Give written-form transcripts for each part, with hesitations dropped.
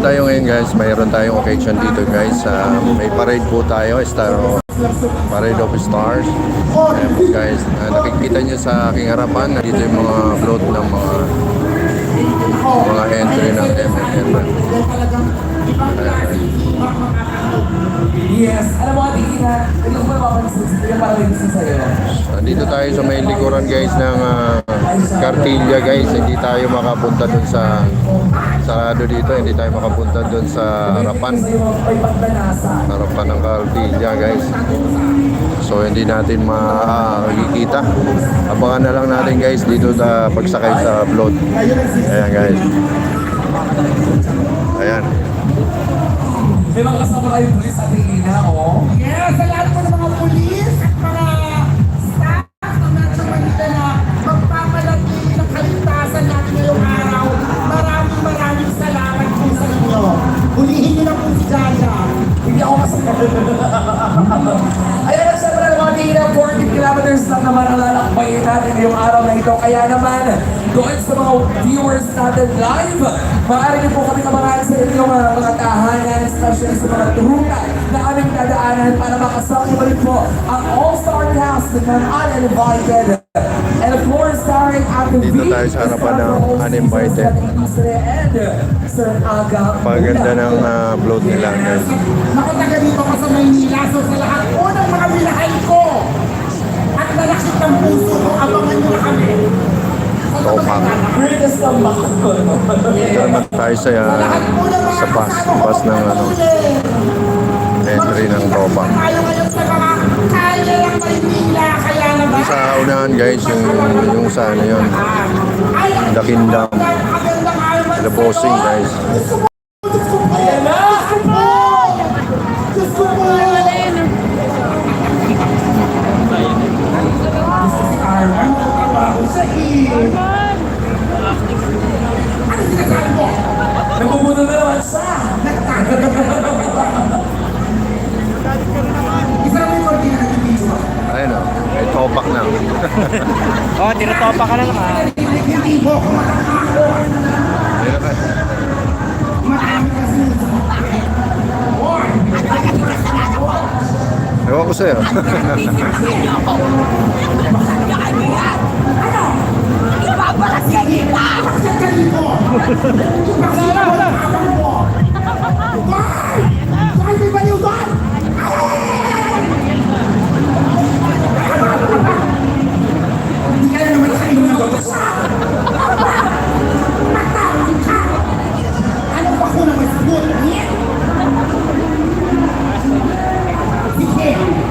tayo ngayon guys, mayroon tayong occasion dito guys. May parade po tayo, Parade of Stars. Ayan po guys, nakikita nyo sa aking harapan, dito yung mga float ng mga entry ng MMN. Yes, alam mo tingin ito po mapapansin, yung parang gusto sa'yo. Dito tayo sa may likuran guys ng Cartilla guys. Hindi tayo makapunta dun sa sarado dito, hindi tayo makapunta dun sa harapan ng Cartilla guys. So hindi natin makikita. Abangan na lang natin guys dito sa pagsakay sa float. Ayan guys. Ayan. May mga kasama kayong pulis sa tingina, oh. Yes, sa lahat po ng mga pulis at mga staff ng Metro Manila na magpapalagay ng kaligtasan natin ngayong araw. Maraming salamat po sa inyo. Hulihin niyo na po si Jaja. Hindi ako masakit. Ayan, siyempre mga tingina, 40 kilometers lang naman ang lalakbayin natin ngayong araw na ito. Kaya naman, doon sa mga viewers natin live, maaari niyo po kami kabangahan sa inyong mga tahanan, especially sa mga turutan na aming dadaanan para makasama rin po ang all-star cast ng Uninvited. And of course, starring at the Dito tayo sa harapan ng Uninvited. Paganda ng float nila guys. Nakataga dito ka sa Maynila, so sa lahat po ng mga binahay ko at nalakit ng puso ko, abangan niyo na kami. Topak. Greatest comeback ko. Dito naman tayo sa pass ng entry ng Topak. Tayo ngayon sa mga kaya ng Maynila, kaya naman. Sa unahan guys, yung sa ano yun, The Kingdom. The Bossing guys. Ayan na! Gusto mo! Arman, trabaho sa iyo. Ano sinasabi mo? Nagpupunta na naman siya! Isa naman yung kortina ng video. Ayun o, may Topak na. Oh, tinutopa ka na naman. Hindi mo ako makakako. Ayun ka. Marami kasi. Ewan ko sa'yo.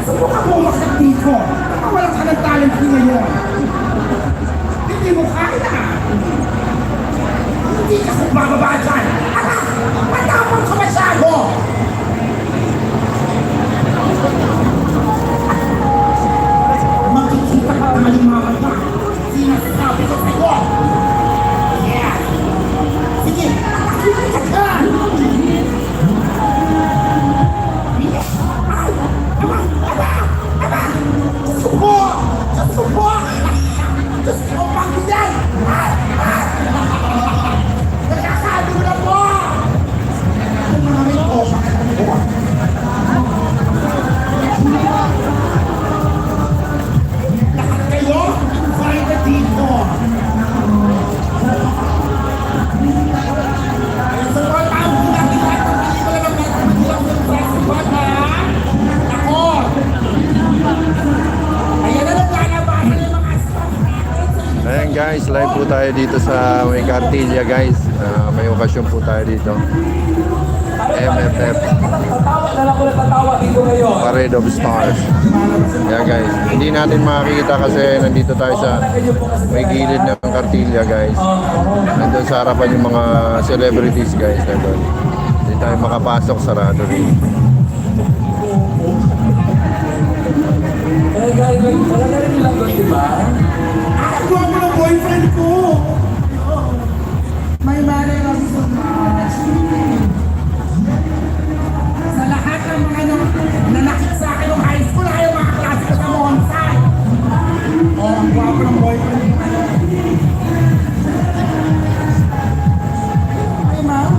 Subukan mo umakit dito. Wala ka ng talent ngayon. Hindi mo kaya. Hindi ka kung bababa dyan. Matapang ka masyado. Makikita ka ng alimaman ka. Sinasabi ko sa'yo. Yeah. Sige, nakakita ka dyan. Support! Just go back to that! Nakakaano mo na po! Ang maraming ko, bakit ano po? Lahat kayo, invited dito! Ayun sa mga tao, natin lahat ng pelikula ng Metro Manila Film Festival, ha? Ako! Ayan na lang lalabasan yung mga staff natin. Ayan guys, live po tayo dito sa may Cartilla guys. May okasyon po tayo dito. MFF, Tatawa na lang ko natatawa dito ngayon. Parade of Stars. Yeah guys, hindi natin makikita kasi nandito tayo sa may gilid ng Cartilla guys. Nandun sa harapan yung mga celebrities guys. Nandun. Hindi tayo makapasok, sarado rin. Eh guys, wala na rin nilang doon, di ba? Ako mo ng boyfriend ko! My mother loves you so much. Sa lahat ng mga nanakit sa akin ng high school, ayaw mga klase ko sa Monsai. Oh, ang gwapo ng boyfriend ko. Ay, ma'am.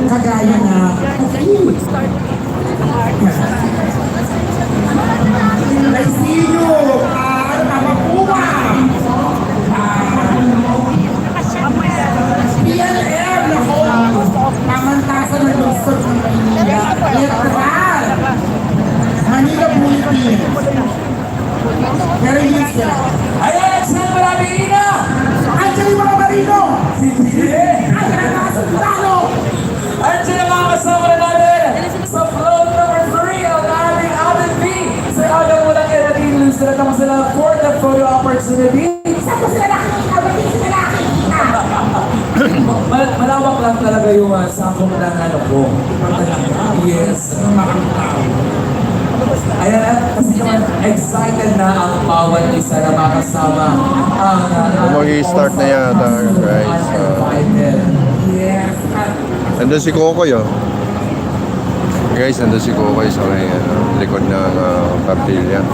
kagaya na Raisinho, Makuha, PLM, nako, pamantasan ng lungsod ng Manila, Literal, Manila Bulletin. Pero yun sila. Ayan, saan maraming ina? Andiyan yung mga marino! Sige! Andiyan ang mga sultano! Andiyan ang mga kasama na natin sa float number 3 ang aming Alan B. Sa agang walang eratin, sila naman sila for the photo opportunity. Saan ko sila nakikita? Ba't hindi sila nakikita? Malawak lang talaga yung sakong ng ano ko. Yes. Ayan na, kasi naman excited na ang bawat isa na makasama ang Mag-i-start na yata, guys. Yes. Nandun si Kokoy, oh. Guys, nandun si Kokoy sa may likod ng kartilya.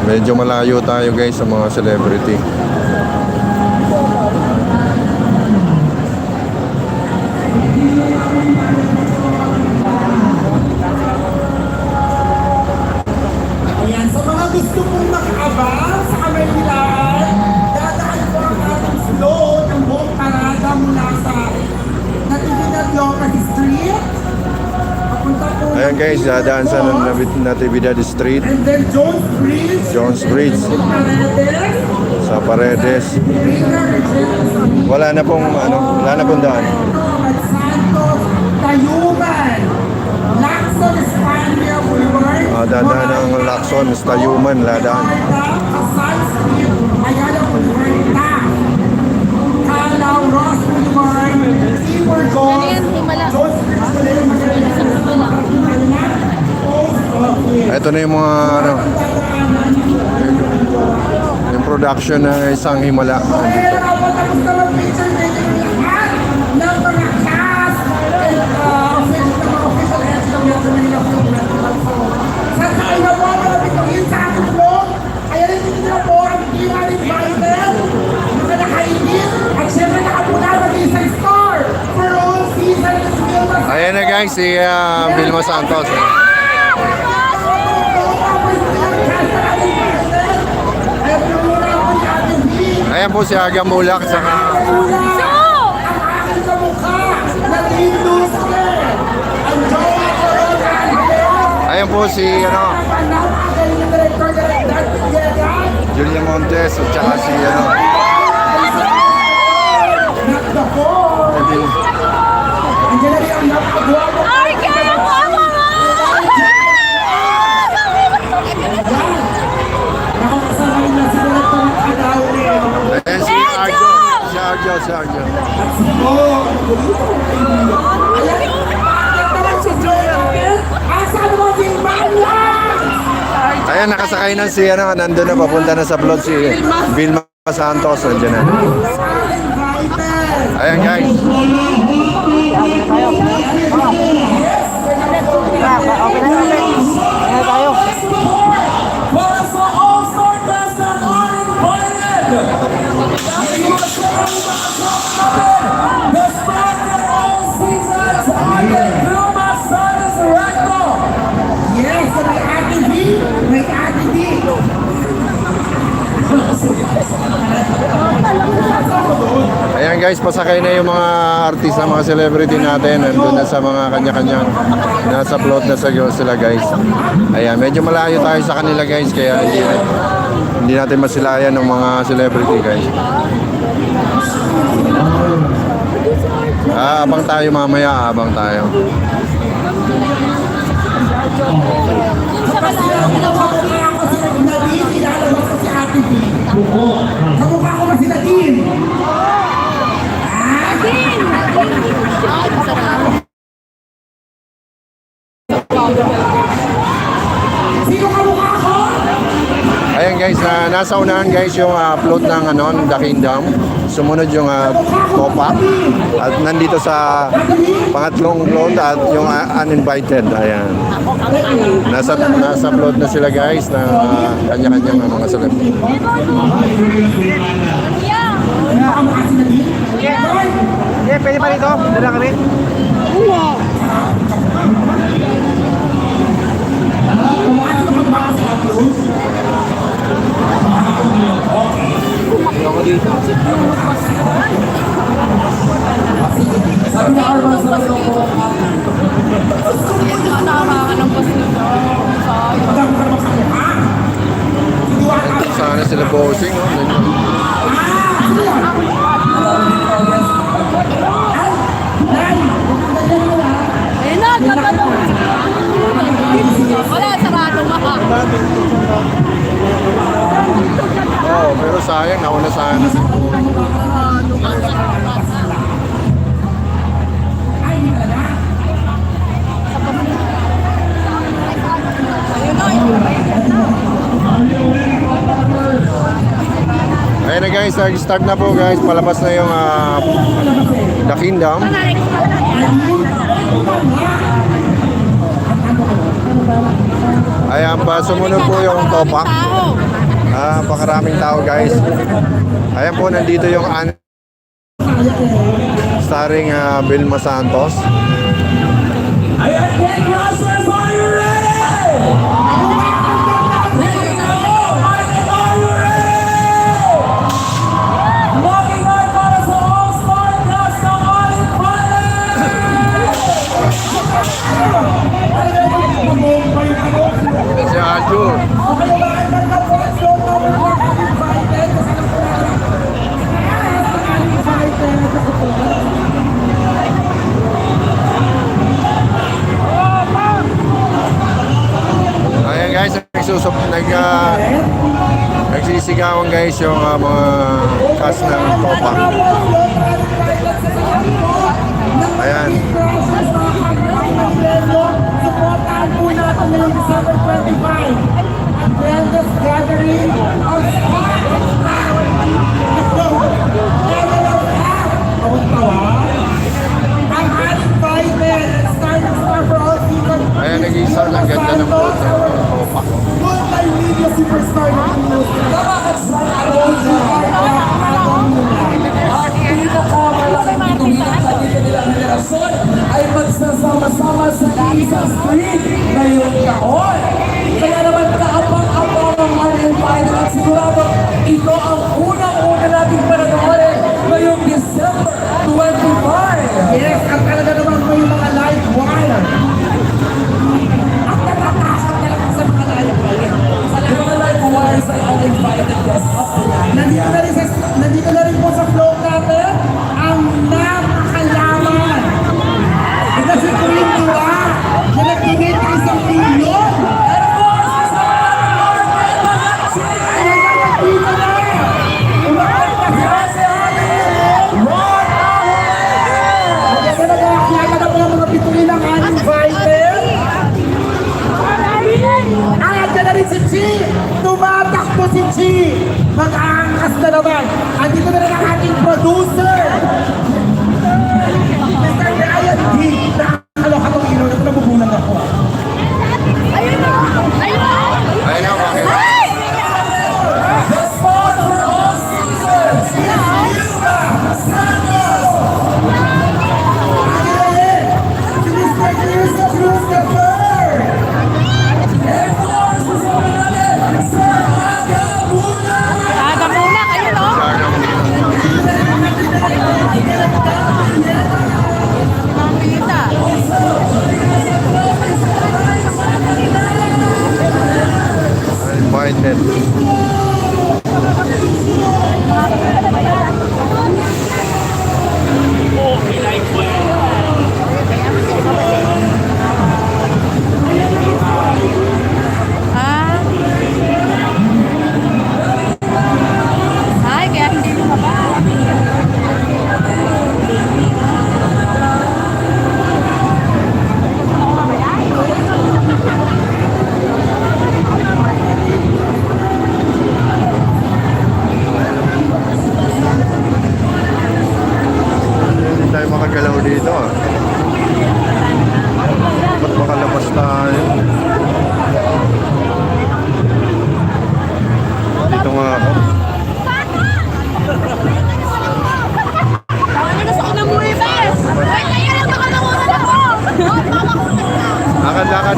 Medyo malayo tayo, guys, sa mga celebrity. Ayan, sa mga gusto kong makaabang sa Kamalilaan, dadaan po ang ating float ng buong parada mula sa Natividad Lopez Street. Papunta po Ayan, guys, dadaan sa Natividad Street, and then Jones Bridge. Jones Bridge, Paredes. sa Paredes. Wala na pong daan. Santos, Tayuman, Lacson, Espanya, Boulevard. Dadaan ng Lacson, Tayuman, ladaan. Kasal Street, Ayala Boulevard, Calao, Ross Boulevard, Timor Gold, Jones Bridge, Ito na yung mga yung production ng isang himala. Kaya nakapatapos na mag-picture natin yung lahat ng mga cast and official heads ng Metro Manila Film Festival. So, sa kanya po, malapit ang yun sa ating vlog. Kaya rin dito na po ang team uninvited, mga nakainit, at syempre nakapuna mag-isa star for all season of Vilma Santos. Ayan na, guys, si Vilma Santos. Ayan po si Aga Mulak sa Ayan po si Julia Montes at saka si Ay, kaya mo mo! Ayan si Arjo. Si Arjo. Ayan, nakasakay na si nandun na, papunta na sa vlog si Vilma Santos. Nandiyan na. Ayan, guys. Para sa All-Star Class na uninvited! The star of all seasons, Ayan Vilma Santos Recto! Yes, so may Ate B, may Ate D. Ayan, guys, pasakay na yung mga artista, mga celebrity natin. Nandun na sa mga kanya-kanyang nasa float na sa sila, guys. Ayan, medyo malayo tayo sa kanila, guys, kaya hindi natin masilayan ng mga celebrity, guys. Abang tayo mamaya, abang tayo. Kamukha ako si Nadine, ilalabas ko si Ate B. Kamukha ko ba si Nadine? Sino kamukha ko? Ayan, guys, nasa unahan, guys, yung float ng The Kingdom. Sumunod yung Topa. At nandito sa pangatlong float at yung uninvited. Ayan. Nasa float na sila, guys, na kanya-kanyang mga celebrity. Kamukha si Nadine? pwede pa rito? Dala kami? Sabi na Arman sa mga po. Tama ka ng bus nito. Nandun sana sila bossing, oh. Nandun. Ayun na, ganda to. Wala, sarado maka. Oh, pero sayang, nauna sana si Ayan na guys, start na po guys. Palabas na yung The Kingdom. Ayan pa, sumunod po yung Topak. Pakaraming tao guys. Ayan po, nandito yung starring Vilma Santos. Ayan, Ken Rosses, are you ready? Are you ready? Locking on para sa All-Star Class ng Aling Si Arjun. Ayan guys, nagsisigawan guys yung mga cast ng Topak. Ayan. Supportahan po natin ngayong December 25. Ang grandest gathering of stars. Let's go! Level of half! Ang ating fighter, starting star for all season. Ayan, nag-isound ang ganda ng boat ng Topak. Multimedia superstar ng Pilipinas. At pinakamalaking bituin ng kanilang henerasyon ay magsasama-sama sa isang street ngayong taon. Kaya naman kaabang-abang ang Aling Final at sigurado ito ang unang-una nating pananoorin ngayong December 25. Yes, ang talaga naman po yung mga live wire. Ang natatakot talaga sa mga live wire. Yung mga live wires ay Aling Final guest up. Nandito na rin po sa flow natin ang napakalaman. Ito si Queen Dua na nagbigay ng 1 milyon. Ay, nandito na! Umakanta si Kaya na po ang mga pituloy ng ating fighter. Nandiyan na rin si Chi! Tumatakbo si Chi! Mag-aangkas na naman! Andito na rin ang ating producer! Mr. Ryan D! Nakakaloka itong ilaw na ito, nabubulan ako. Ayun na! Ayun na! Ayun na, bakit? The spot for all seasons is Vilma Santos! Si Mr. Kirsa Cruz the third! And for us, kasama natin, Sir Aga Buna! Aga po!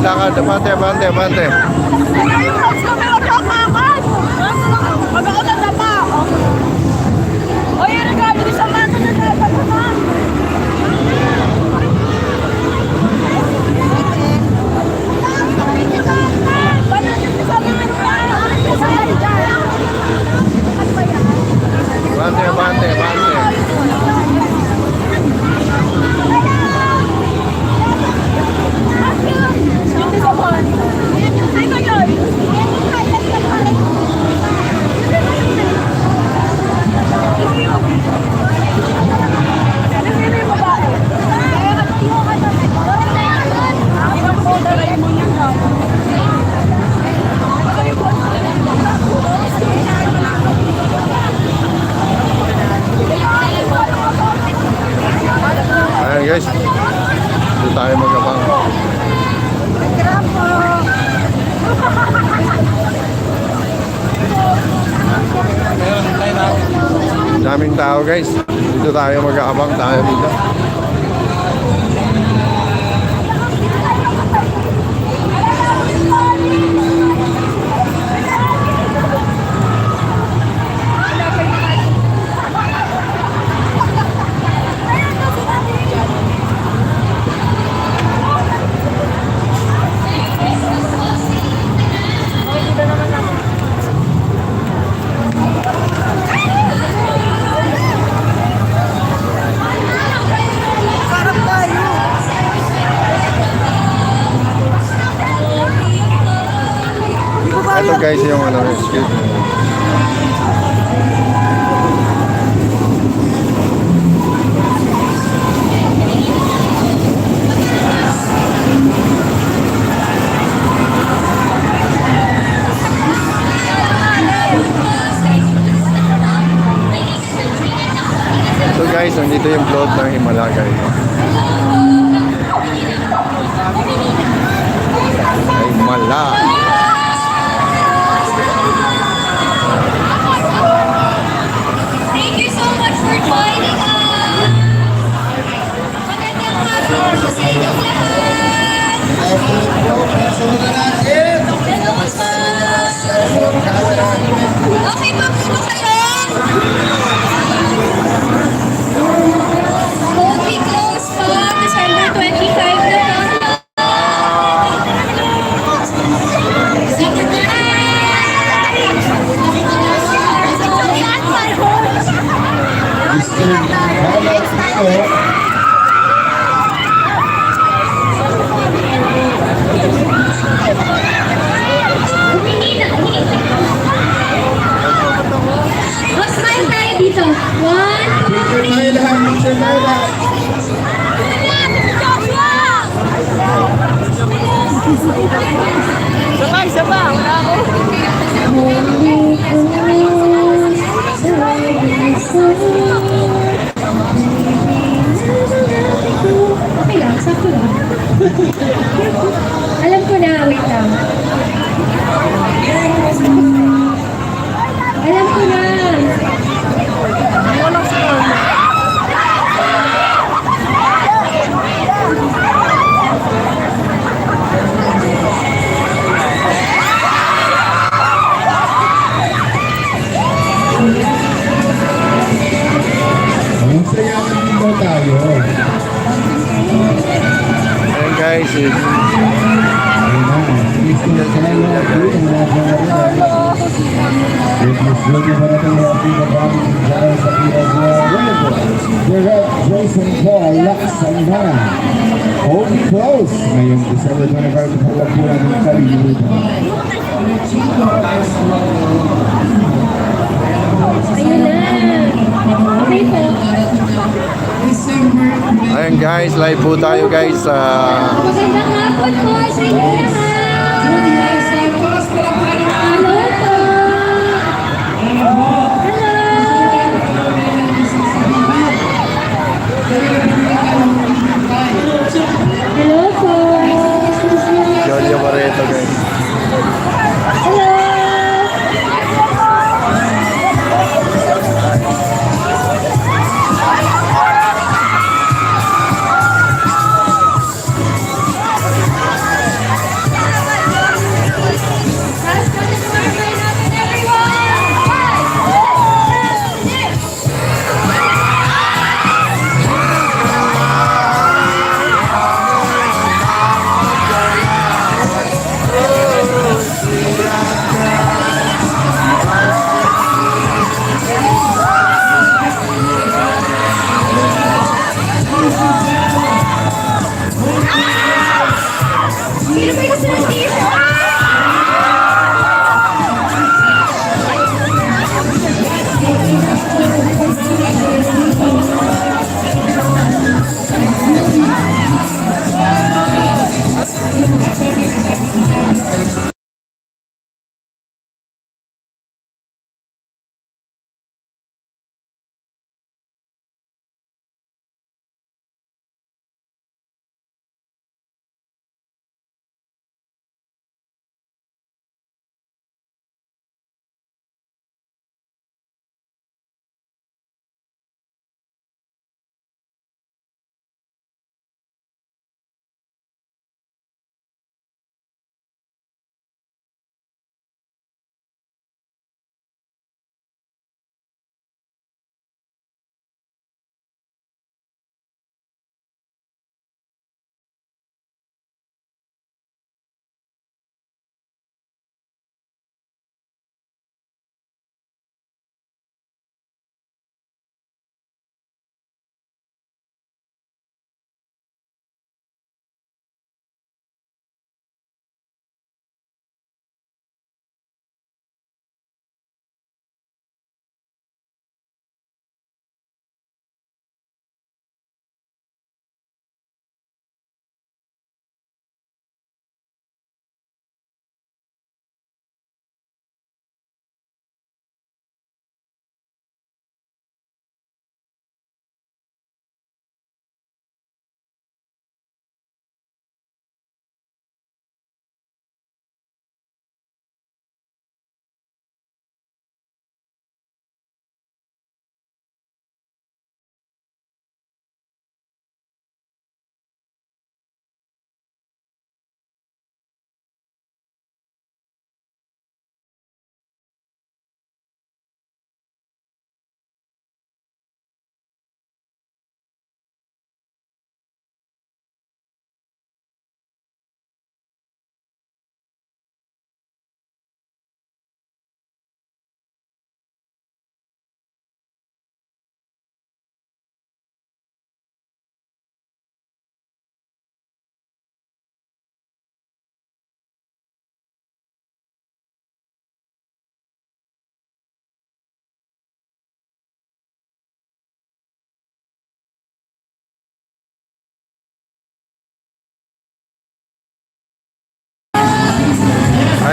lakad. Abante, abante, abante. Ayun, let's go, meron ka kakas. Mag-ako na tapa. O, yun ang gabi sa mga na dapat naman. Abante, abante, abante. Ayan guys, dito tayo magabang. Daming tao guys, dito tayo mag-aabang tayo dito. Ito guys yung ano, excuse me. So guys, nandito yung float ng Himala guys. Himala. Thank you so much for joining us! Magandang hapon sa inyong lahat! Okay, papuno kayo! Hold me close po, December 25 na to. Sige na! Smile tayo dito. 1, 2, 3. Sabay, sabay. Wala ako. Okay lang, sakto lang. Alam ko na, wait lang. Alam ko na. Ayan guys, Jason Paul, Laksana. Hold close. Ngayong December 25, huwag po natin kalilimutan. Ayun na. Okay po. ayan guys, live po tayo guys sa Magandang hapon po sa inyo lahat. Hello po. Hello po. Jolia Barreto guys. Hello.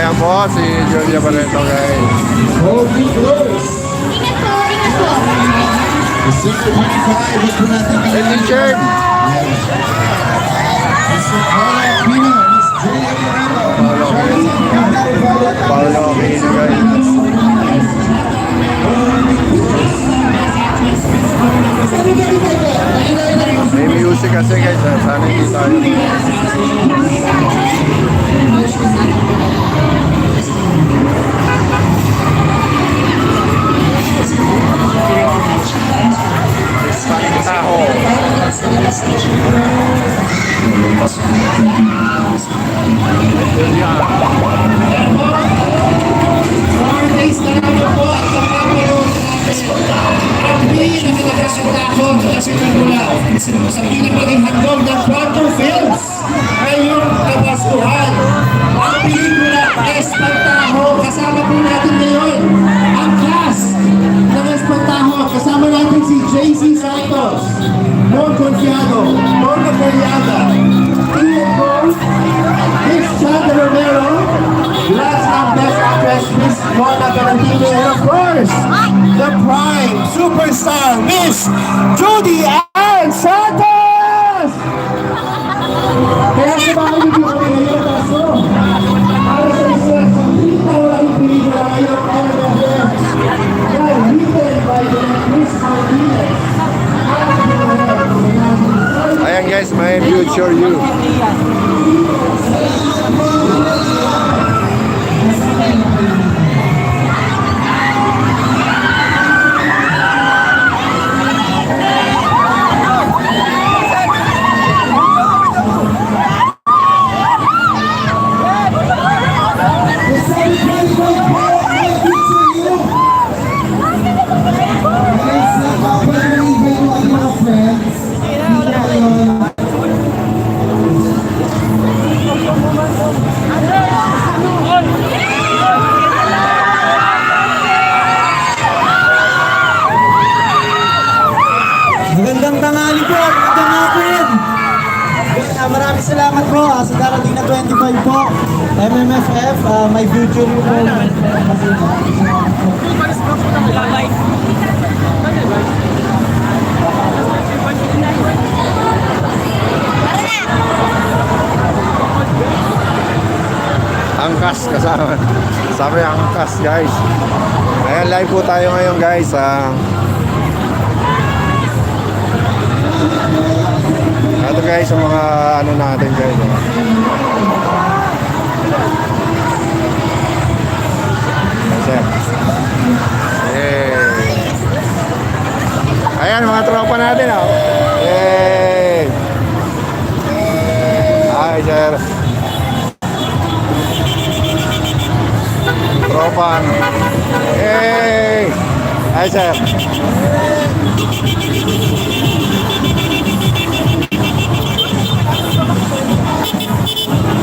Ayan po, si Julia Barreto guys. Holding close. Ingat po, ingat po. The 625 is po natin Hey, teacher! Mr. Paula Pino, Miss Julia Moreno. Paolo Aquino guys. May music kasi guys, sana hindi tayo. Sa pinagiging handog ng Quantum Films ngayong kabasuhan. Ang pelikula Espantaho, kasama po natin ngayon ang cast ng Espantaho. Kasama natin si JC Santos, Mon Confiado, Mona Feriada, Ian Gold, Miss Chanda Romero, last and best actress Miss Mona Valentino, and of course, the prime superstar Miss Judy Ann Santos! Kaya sumali niyo kami ngayon kaso para sa isa sa pinakawalang pelikula ngayong MFF na written by the Miss Martinez. Ayan guys, may future you. Magandang tanghali po, magandang hapon. Maraming salamat po sa darating na 25 po. MMFF, my future po. Angkas kasama. Sabi angkas guys. Ayan, live po tayo ngayon guys. Ito guys, ang mga ano natin guys. Sir. Ayan, mga tropa natin. Hi, sir. Tropa. Hi, sir.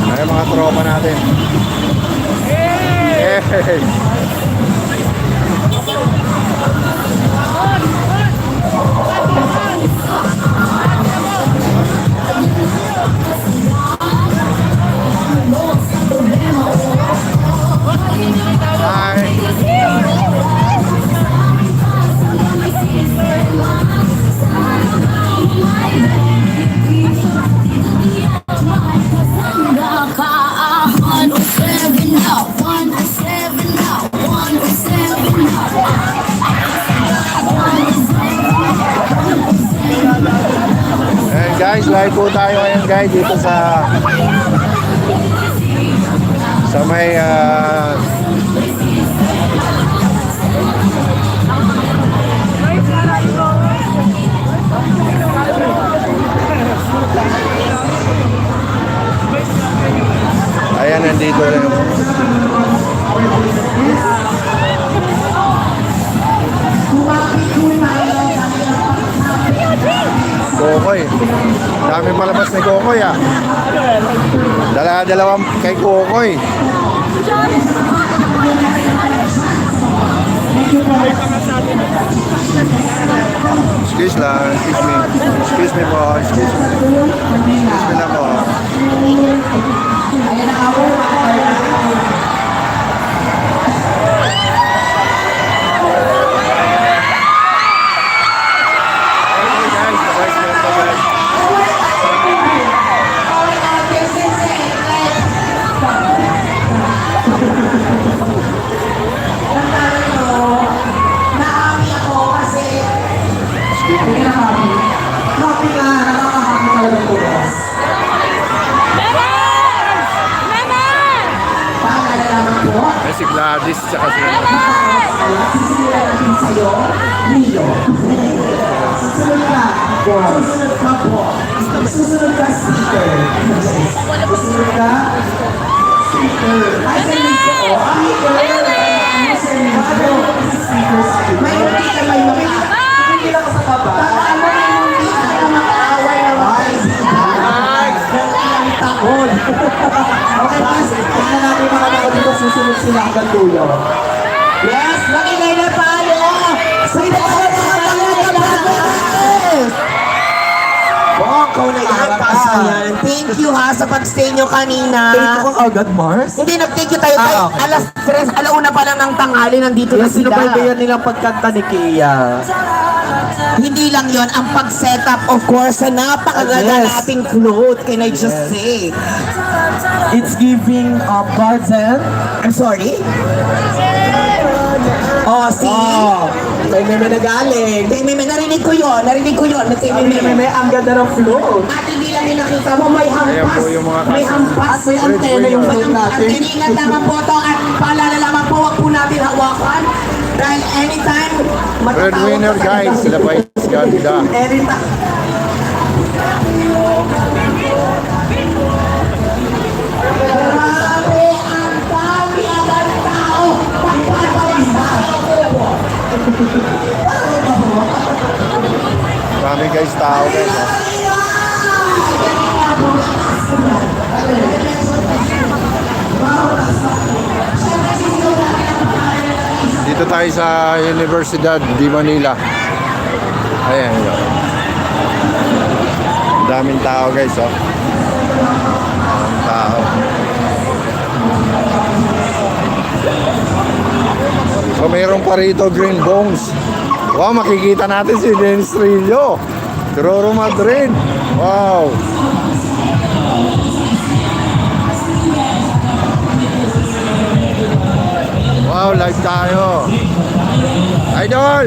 Ay, mga tropa natin. Hey! Guys, live po tayo ngayon guys dito sa may ayan, nandito rin. Kokoy. Dami palabas ni Kokoy ah. Dala-dalawang kay Kokoy. Excuse lang, excuse me. Excuse me po, excuse me. Excuse me lang po. happy. Happy ka, nakaka-happy talaga po, boss. Memes! Memes! Paalala naman po. Ay, si Gladys tsaka si... Sisimulan natin sa'yo, Leo. Susunod ka, susunod ka po. Susunod ka, speaker. Susunod ka, speaker. Ay, sa Leo. May hindi ka may mga. Hindi lang sa baba. Ano yung hindi ka makaaway na mga. Takot. Okay, please. Huwag na natin mga tao dito. Susunod sila hanggang dulo. Yes, makingay na tayo! Sino ka na Ikaw na yan. Thank you ha sa pagstay nyo kanina. Thank you agad, Mars. Hindi, nag-thank you tayo. Ah, okay. Alas 3, alauna pa lang ng tanghali, nandito na Yes, sila. sinubaybayan nilang pagkanta ni Kia. Hindi lang yon ang pag-setup, of course, sa napakaganda Yes. nating clothes. Can I just say? It's giving garden. I'm sorry? Oh, see? May meme na galing. May narinig ko yun. May ang ganda ng float. At hindi lang yung nakita mo, may Ayan hampas. po yung mga May hampas. May antena yung float natin. At iniingat naman po ito at paalala naman po, huwag po natin hawakan. Dahil anytime, Breadwinner guys, sila pa yung ganda. Anytime. Grabe, ang dami agad tao. Pagpapalisa. Marami guys, tao guys. Dito tayo sa Universidad de Manila. Ayan, yun. Daming tao guys, oh. Daming tao. So mayroon pa rito Green Bones. Wow, makikita natin si Dennis Trillo. Troro Madrid. Wow. Wow, live tayo. Idol!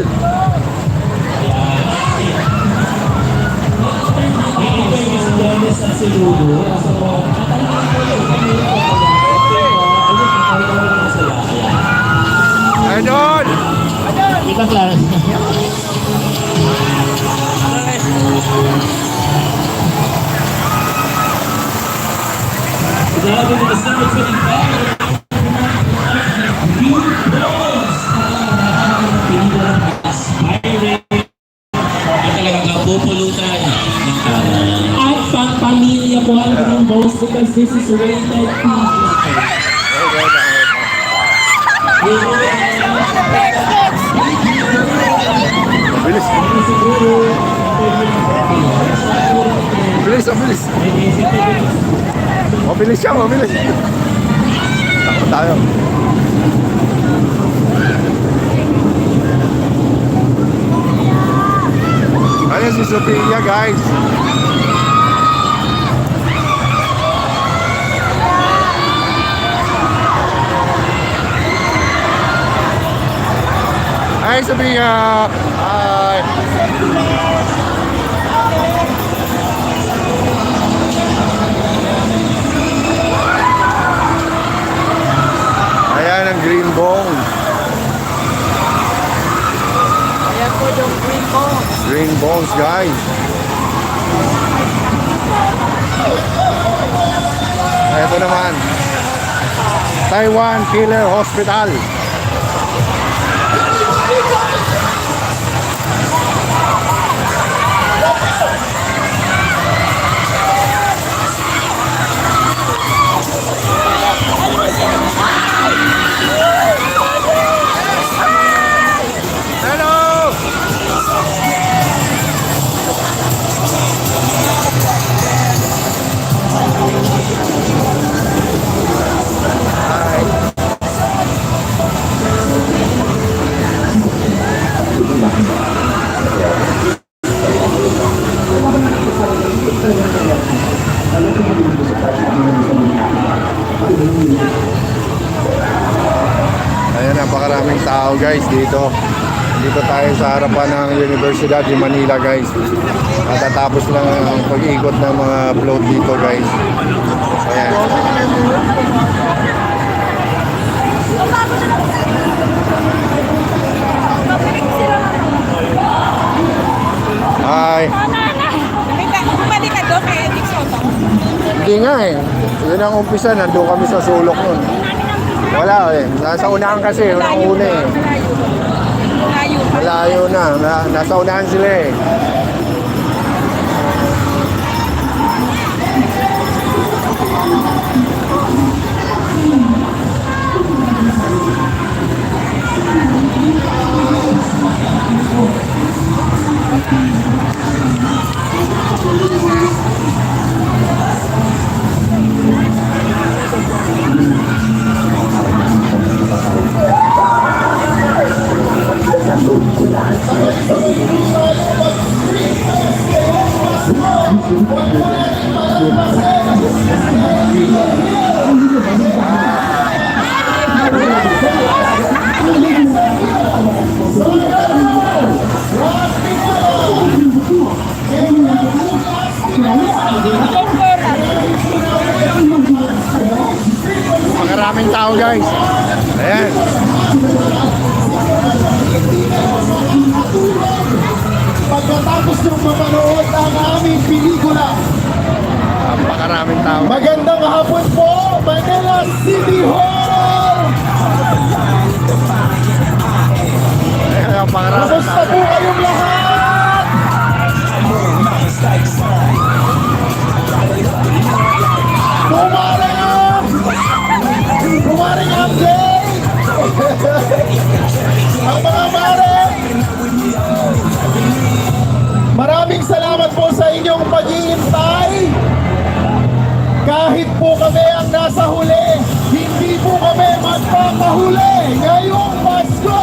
Idol! Talagang kapupulutan ng tao. At pang-pamilya po ang Green Bones because this is rated Bilis. Bilis, bilis. Mabilis siya, mabilis. Takot tayo. Ayan si Sophia guys. Hi Sophia. Hi. Ayan ang Green Bones. Ayan po yung Green Bones. Green Bones guys. Ito naman. Taiwan Killer Hospital. Hello! Ayan, napakaraming tao guys dito. Hindi Dito tayo sa harapan ng Universidad de Manila, guys. Matatapos lang ang pag-ikot ng mga float dito, guys. Ayan. Hi. Bumalik ka doon kay Eddie Soto. Hindi nga eh. Yun ang umpisa, nandun kami sa sulok nun. Wala eh. Nasa unahan kasi, unang una eh. Layo pa. Malayo na. Nasa unahan sila eh. Maraming tao, guys. Ayan. Pagkatapos ng mapanood ang aming pelikula, Napakaraming tao. magandang hapon po, Manila City Hall! Ayan, napakaraming Kamusta tao. po kayong lahat? Kumaring update! Ang mga mare, maraming salamat po sa inyong pag-iintay. Kahit po kami ang nasa huli, hindi po kami magpapahuli ngayong Pasko!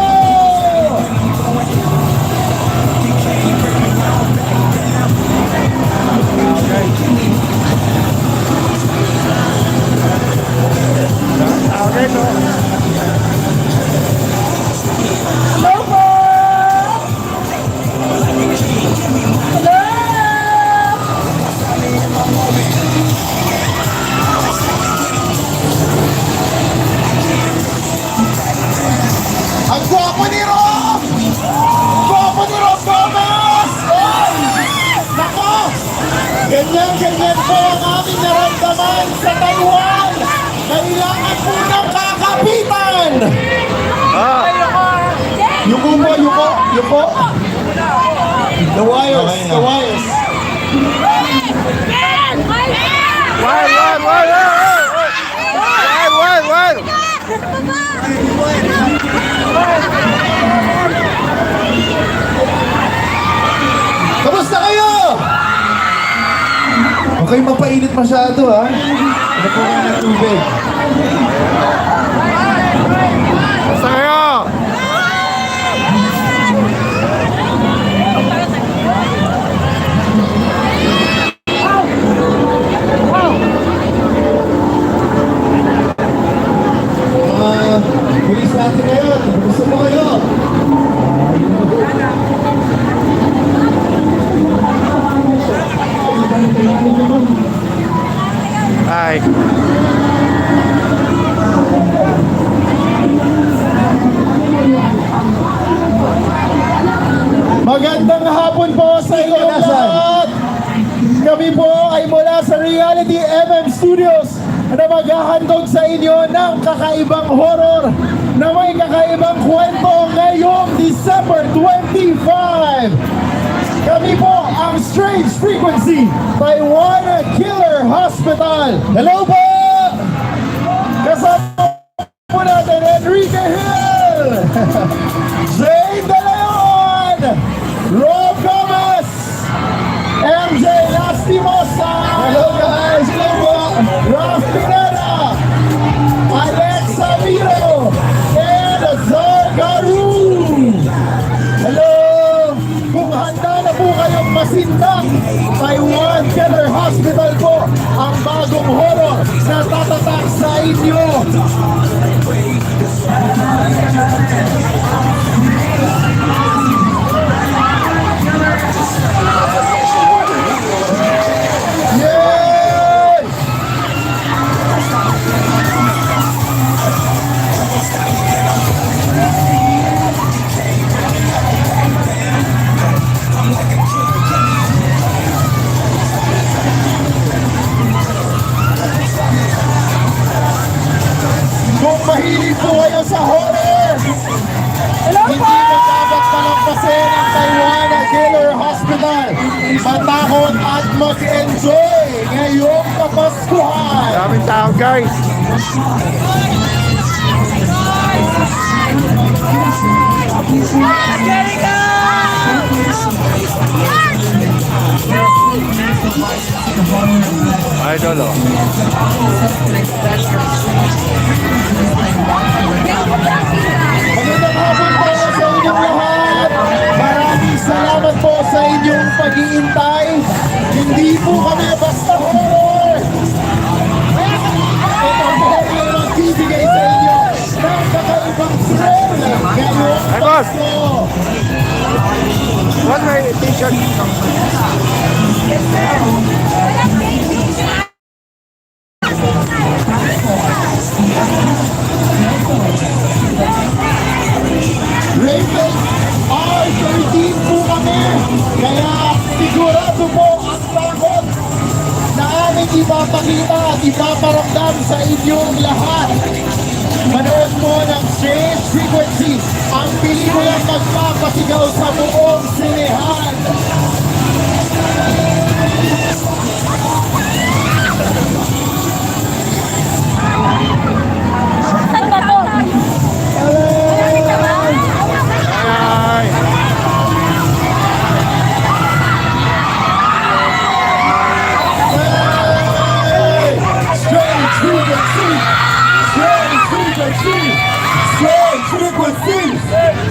Okay, no? Hello po! Ang gwapo ni Rob! Gwapo ni Rob Gomez! Oy! Nako! Ganyan-ganyan po ang aming naramdaman sa Taiwan! Kailangan po ng kakapitan! Yuko po, yuko, yuko! The wires, the wires! Why? Kamusta kayo? Huwag kayong mapainit masyado ha. Ano po kayo ng tubig? Basta kayo! Bilis natin ngayon. Gusto mo kayo? Hi. Magandang hapon po sa inyo lahat. Kami po ay mula sa Reality MM Studios na maghahandog sa inyo ng kakaibang horror na may kakaibang kwento ngayong December 25. Kami po ang Strange Frequency, Taiwan Killer Hospital. Hello po! Kasama po natin Enrique Hill, Jay De Leon, Rob Gomez, MJ Lastimosa. Hello guys! Hello po! Raf Pineda, Alexa Miro, and Zargaru. Hello! Kung handa na po kayong masindang, Taiwan Killer Hospital po ang bagong horror na tatatak sa inyo. Yay! Kung mahilig po kayo sa horror, hindi mo dapat palampasin ang Taiwan Killer Hospital. Matakot at mag-enjoy ngayong Kapaskuhan. Daming tao guys. Idol oh. Magandang hapon po sa inyong lahat. Maraming salamat po sa inyong pag-iintay. Hindi po kami basta horror. Ito po ay magbibigay sa inyo ng kakaibang thrill ngayong Hey, boss. Pasko. What my t-shirt? Rated R13 po kami. Kaya sigurado po ang takot na aming ipapakita at ipaparamdam sa inyong lahat. Manood mo ng Strange Frequency, ang pelikulang magpapasigaw sa buong sinehan. Saan ba to? Strange Frequency! Strange Frequency! Strange Frequencies!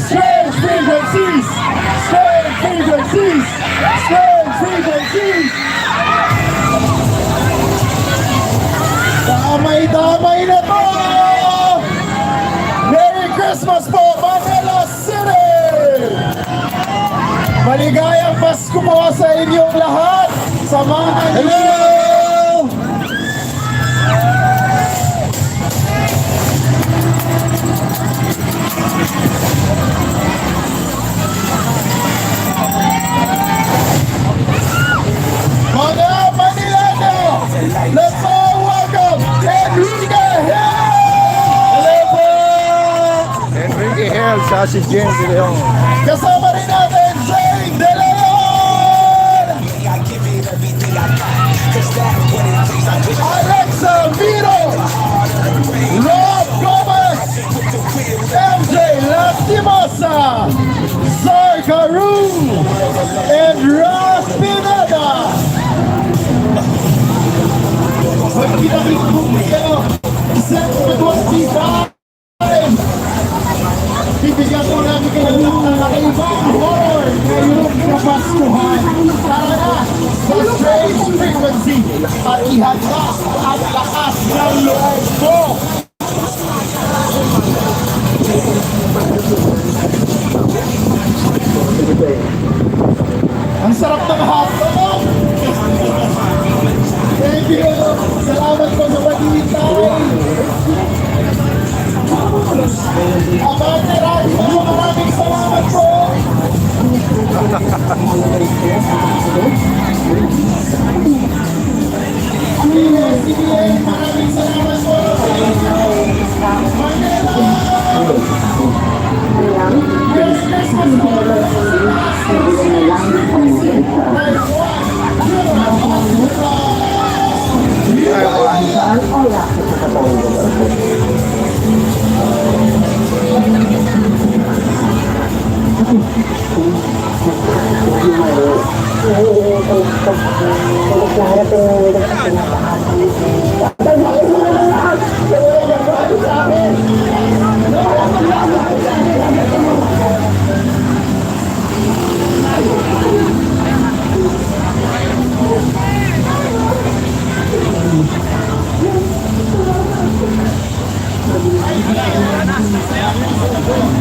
Strange Frequencies! Strange Frequencies! Strange Frequencies! Damay-damay na to! Merry Christmas po, Manila City! Maligayang Pasko po sa inyong lahat! Samahan niyo! Mga Manilano, let's all welcome Enrique Hill! Hello po! Enrique Hill, sa si James De Leon. Kasama rin natin Jane De Leon! Alexa Miro! Rob Gomez! MJ Lastimosa! Zar Carew! And Ross Pineda! Magkita-kit po kayo! Set to 25! Bibigyan po namin kayo ng kakaibang horror ngayong Kapaskuhan. Tara na sa Strange Frequency at ihanda ang lakas ng loob mo! Ang sarap ng hotdog! Thank you! Salamat po sa pag-iintay! Abante Radio, maraming salamat po! CBN, maraming salamat po! Manila! Merry Christmas po!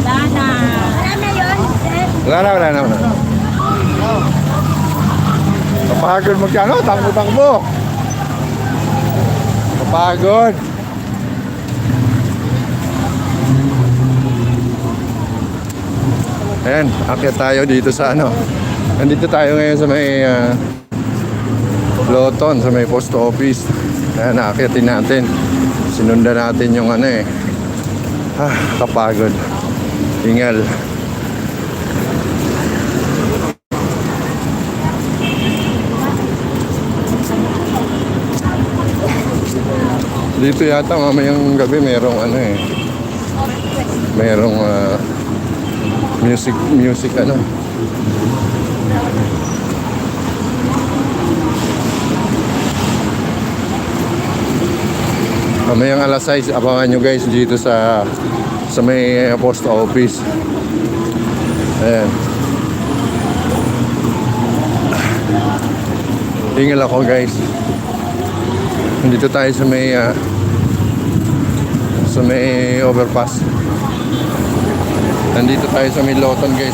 Dana. Ano yun? Wala na. Kapagod magkano? Takbo. Kapagod. Ayan, akyat tayo dito sa ano. Nandito tayo ngayon sa may Loton, sa may post office. Ayan, aakyatin natin. Sinundan natin yung ano eh. Kapagod. Tingal. Dito yata mamayang gabi merong ano eh. Merong music ano. Mamayang alas 6, abangan nyo guys dito sa may post office. Ayan. Tingil ako guys. Dito tayo sa may overpass. Nandito tayo sa may Loton guys.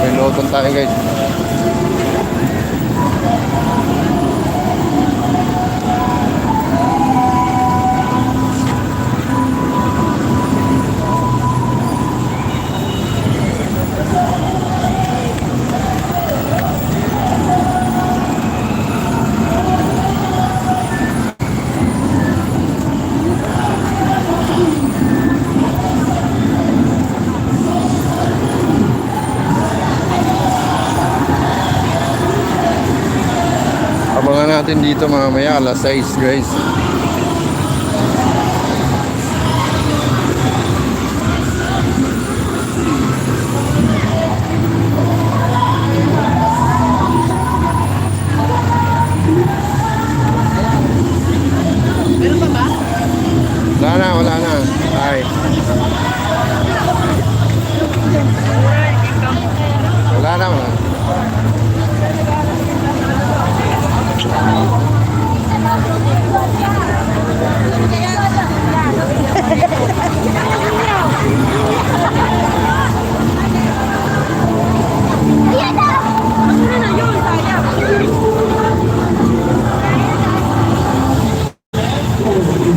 May Loton tayo guys. Abangan natin dito mamaya alas 6 guys. Wala na. Ay. Wala na.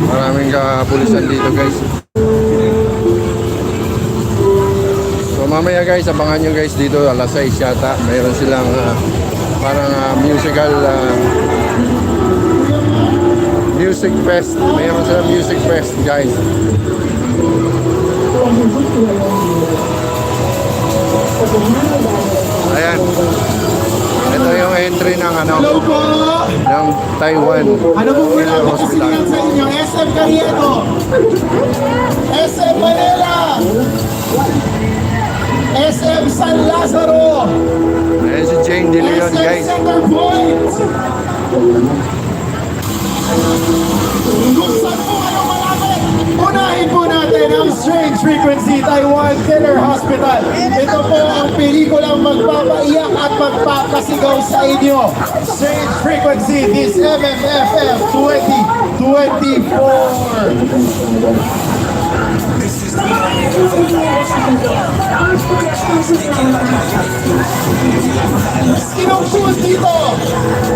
Maraming kapulisan dito guys. So mamaya guys, abangan nyo guys dito alas 6 yata. Mayroon silang parang music fest. Mayroon silang music fest guys. Ayan. Ito yung entry ng Hello po! ng Taiwan. Ano po muna po kasinihan sa inyo? SM Carriedo, SM Manila, SM San Lazaro, Ayan si Jane De Leon SM guys. Center Point. Kung saan po kayo malapit, unahin po natin ang Strange Frequency Taiwan Killer Hospital. Ito po ang pelikulang magpapaiyak at magpapasigaw sa inyo. Strange Frequency, this MMFF 2024. Sinong cool dito?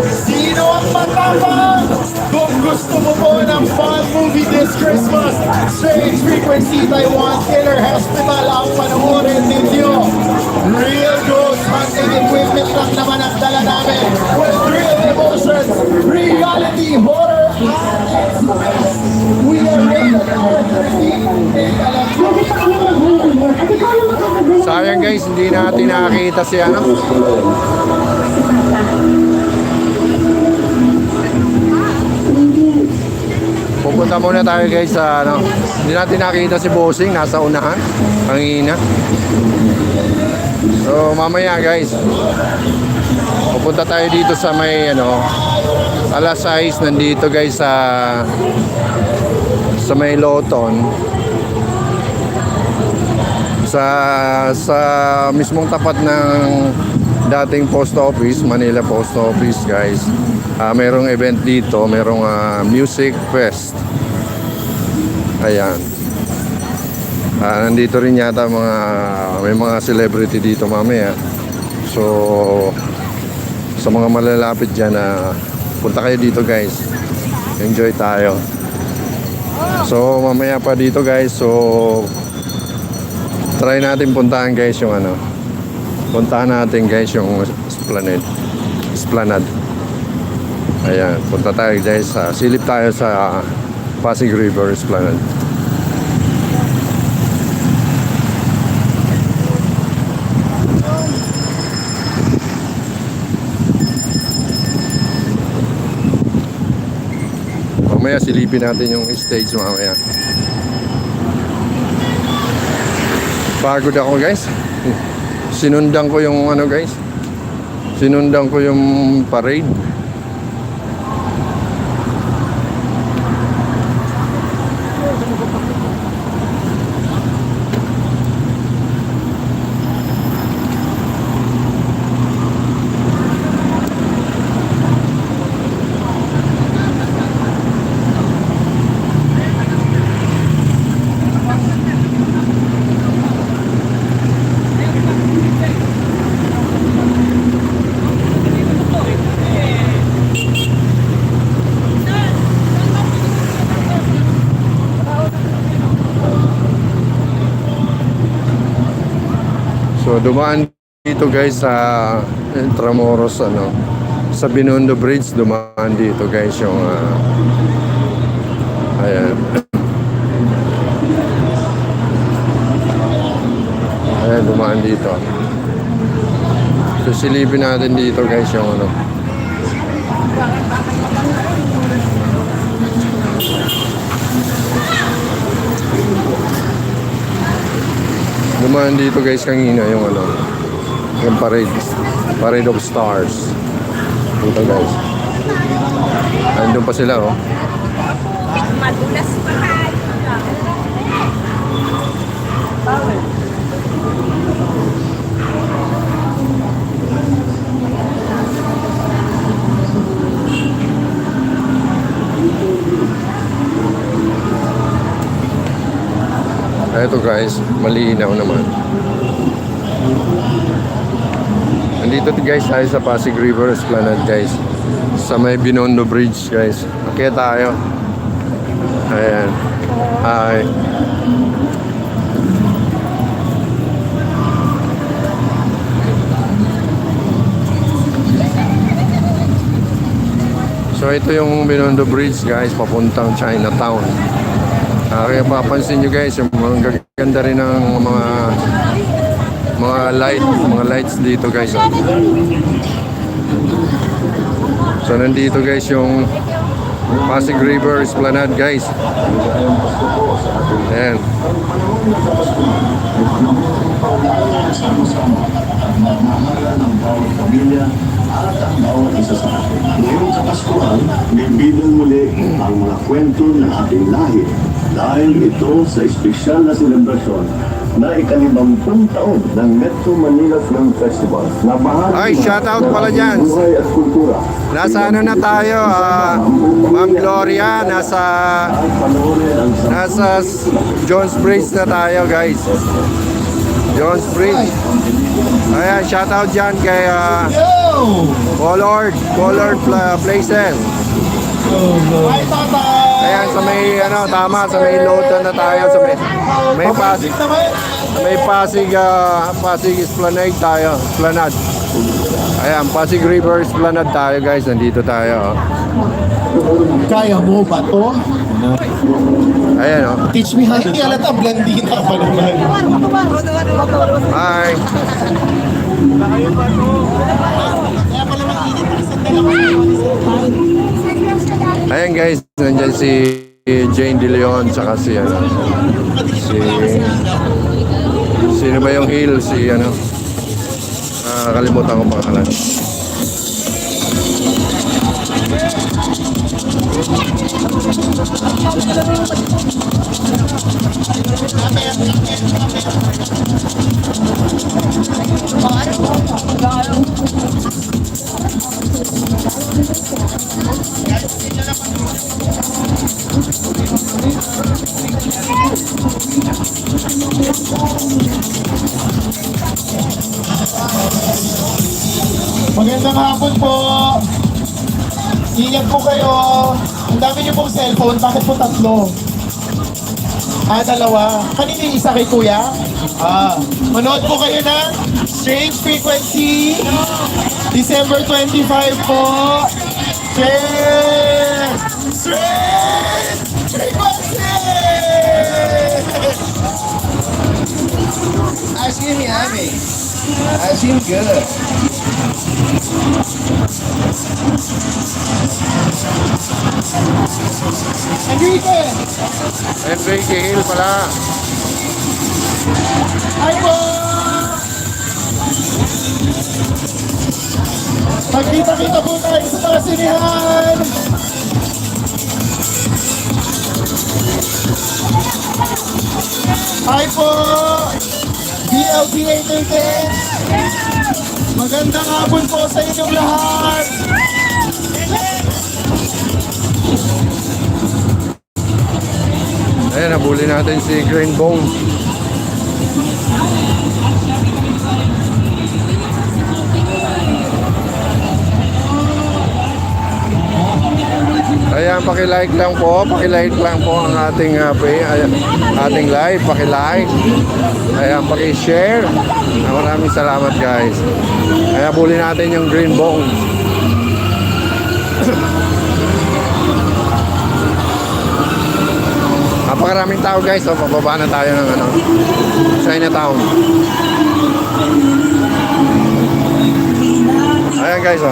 Sino ang matapang? Kung gusto mo po ng fun movie this Christmas, Strange Frequency Taiwan Killer Hospital ang panoorin ninyo. Real ghost hunting equipment lang naman ang dala namin with real emotions, reality, horror, and express. We are rated R13. Sayang guys, hindi natin nakakita si ano. Pupunta muna tayo guys sa ano. Hindi natin nakita si Bossing, nasa unahan. Ang hina. So mamaya guys, pupunta tayo dito sa may ano, alas 6 nandito guys sa may Loton. Sa mismong tapat ng dating post office, Manila Post Office guys. Merong event dito, merong music fest. Ayan. Nandito rin yata may mga celebrity dito mamaya. So sa mga malalapit dyan, punta kayo dito guys. Enjoy tayo. So mamaya pa dito guys. So try natin puntahan guys yung puntahan natin guys yung Esplanade. Ayan, punta tayo guys. Silip tayo sa Pasig River Esplanade. Mamaya silipin natin yung stage mamaya. Pagod ako guys. Sinundan ko yung guys. Sinundan ko yung parade. So dumaan dito guys sa Intramuros sa Binondo Bridge, dumaan dito guys yung ayan. Ayan, dumaan dito. So silipin natin dito guys yung dumaan dito guys kanina yung yung Parade of Stars. Dito guys. Andun pa sila Madulas pa tayo. Eto guys, malinaw naman. Nandito guys tayo sa Pasig River Esplanade guys. Sa may Binondo Bridge guys. Akya tayo. Ayan. Hi. So ito yung Binondo Bridge guys, papuntang Chinatown. Kaya papansin nyo guys, yung mga gaganda rin ng mga lights dito guys. So nandito guys yung Pasig River Esplanade guys. Ayan. At ang bawat isa sa atin. Ngayong Kapaskuhan, bibilang muli ang mga kwento ng ating lahi dahil ito sa espesyal na selebrasyon na ika-50 taon ng Metro Manila Film Festival na bahagi Ay, shoutout pala dyan. buhay at kultura. Nasa na tayo, Ma'am Gloria, nasa Jones Bridge na tayo guys. Jones Bridge. Ayan, shoutout dyan kay Colored Places. Ayan, sa may tama, sa may Lotan na tayo, sa may Pasig Esplanade tayo, Esplanade. Ayan, Pasig River Esplanade tayo guys, nandito tayo. Kaya mo ba to? Ayan Teach me how to halata blandina pa naman. Hi. Ayan guys, nandyan si Jane De Leon tsaka sino ba yung heel? Kalimutan ko pangalan. Magandang hapon po. Ingat po kayo. Ang dami niyo pong cellphone. Bakit po tatlo? Dalawa. Kanina yung isa kay kuya? Manood po kayo ng Strange Frequency. December 25 po. Share! Strange Frequency! I seem yummy. I seem good. Enrique! Enrique Hill pala. Hi po! Magkita-kita po tayo sa mga sinihan! Hi po! BLT Entertainment! Magandang hapon po sa inyong lahat! Ayan, nabuli natin si Green Bone. Ayan, paki-like lang po ang ating ating live, paki-like. Ayan, paki-share. Maraming salamat guys. Kaya buli natin yung Green Bone. Napakaraming tao guys, so pababa na tayo ng Chinatown. Ayan guys,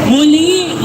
Muli,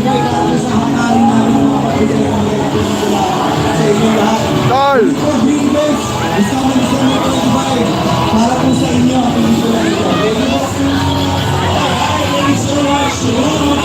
Dahil para po sa hangarin namin ng mga pagbigay ng mga pelikula sa inyo lahat. Tol! For Dreamers, kasama December 25, para po sa inyo ang pelikula ito. Thank you po.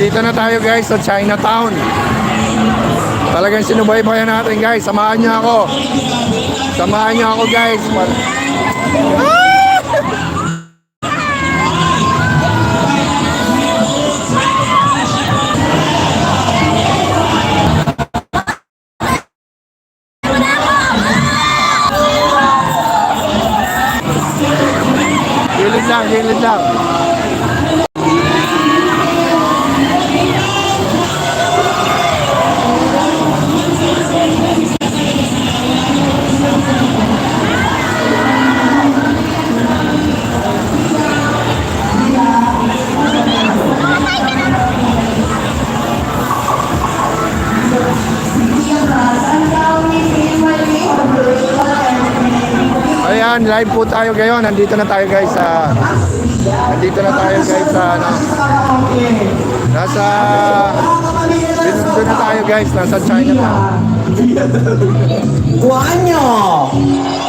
Nandito na tayo guys sa Chinatown. Talagang sinubaybayan natin guys. Samahan niyo ako. Samahan niyo ako guys. Gilid lang, gilid lang. Ayan, live po tayo ngayon. Nandito na tayo guys sa nasa dito na tayo guys, nasa Chinatown. Juanyo,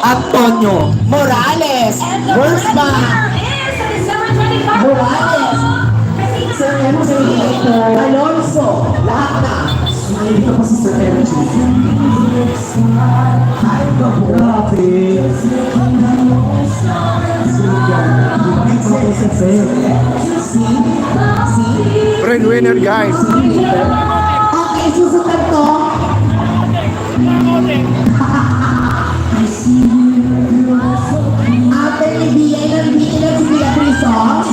Antonio, Morales, Wolfman, Morales, Alonso, lahat na. Dito pa si Sir Energy. Ay, grabe. Breadwinner guys. Okay, susunod to. Ate Libia, ilan si Beatrice, oh?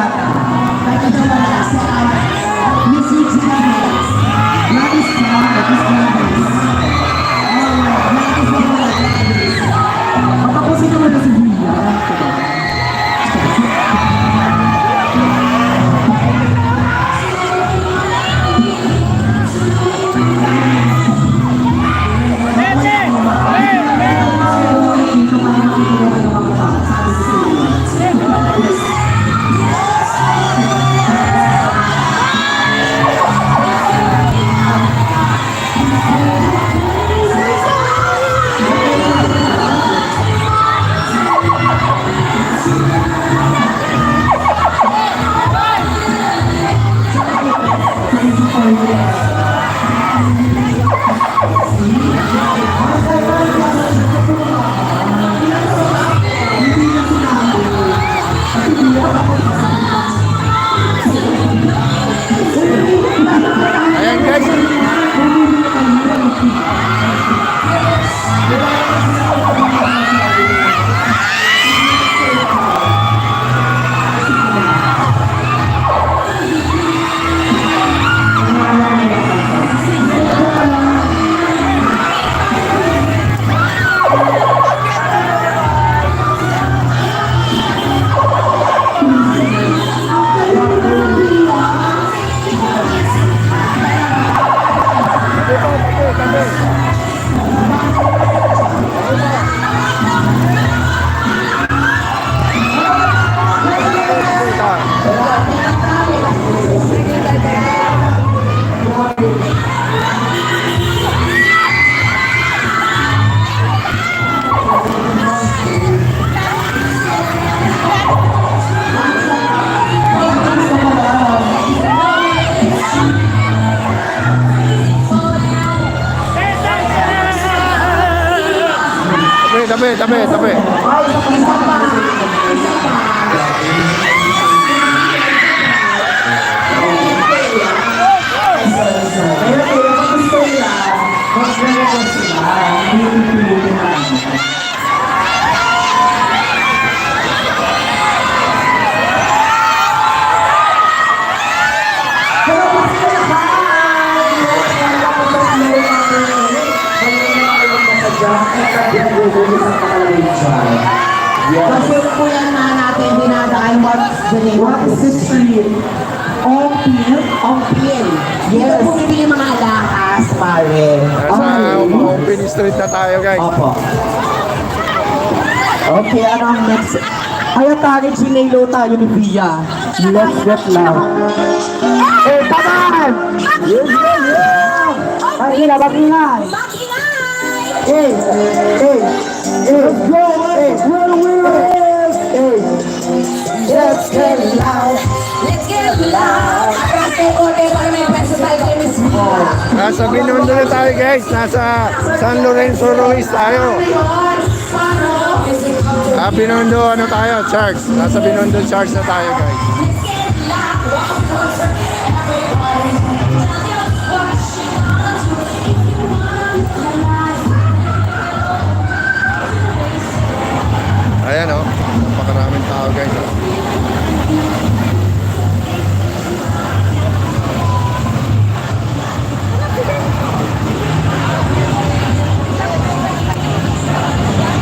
啊。tabi, tabi, tabi. Kasi po yan na natin dinadaan, what's the name of the street? Ompil? Ompil. Yes. Ito po yung mga alakas, pare. Nasa Open Street na tayo, guys. Opo. Okay, ano ang next? Ay, tayo sinilo tayo ni Pia. Let's get loud. Eh, taman! Yes, yes, yes! Ay, hila, mag-ingay! Hey, hey, hey, let's go, hey, run away, hey, let's get loud. Let's get loud. Kasi order para may peso tayo kay Miss Mia. Nasa Binondo na tayo, guys. Nasa San Lorenzo Ruiz tayo. Binondo, ano tayo? Church. Nasa Binondo Church na tayo, guys. Ayan, oh. Napakaraming tao, guys. Oh.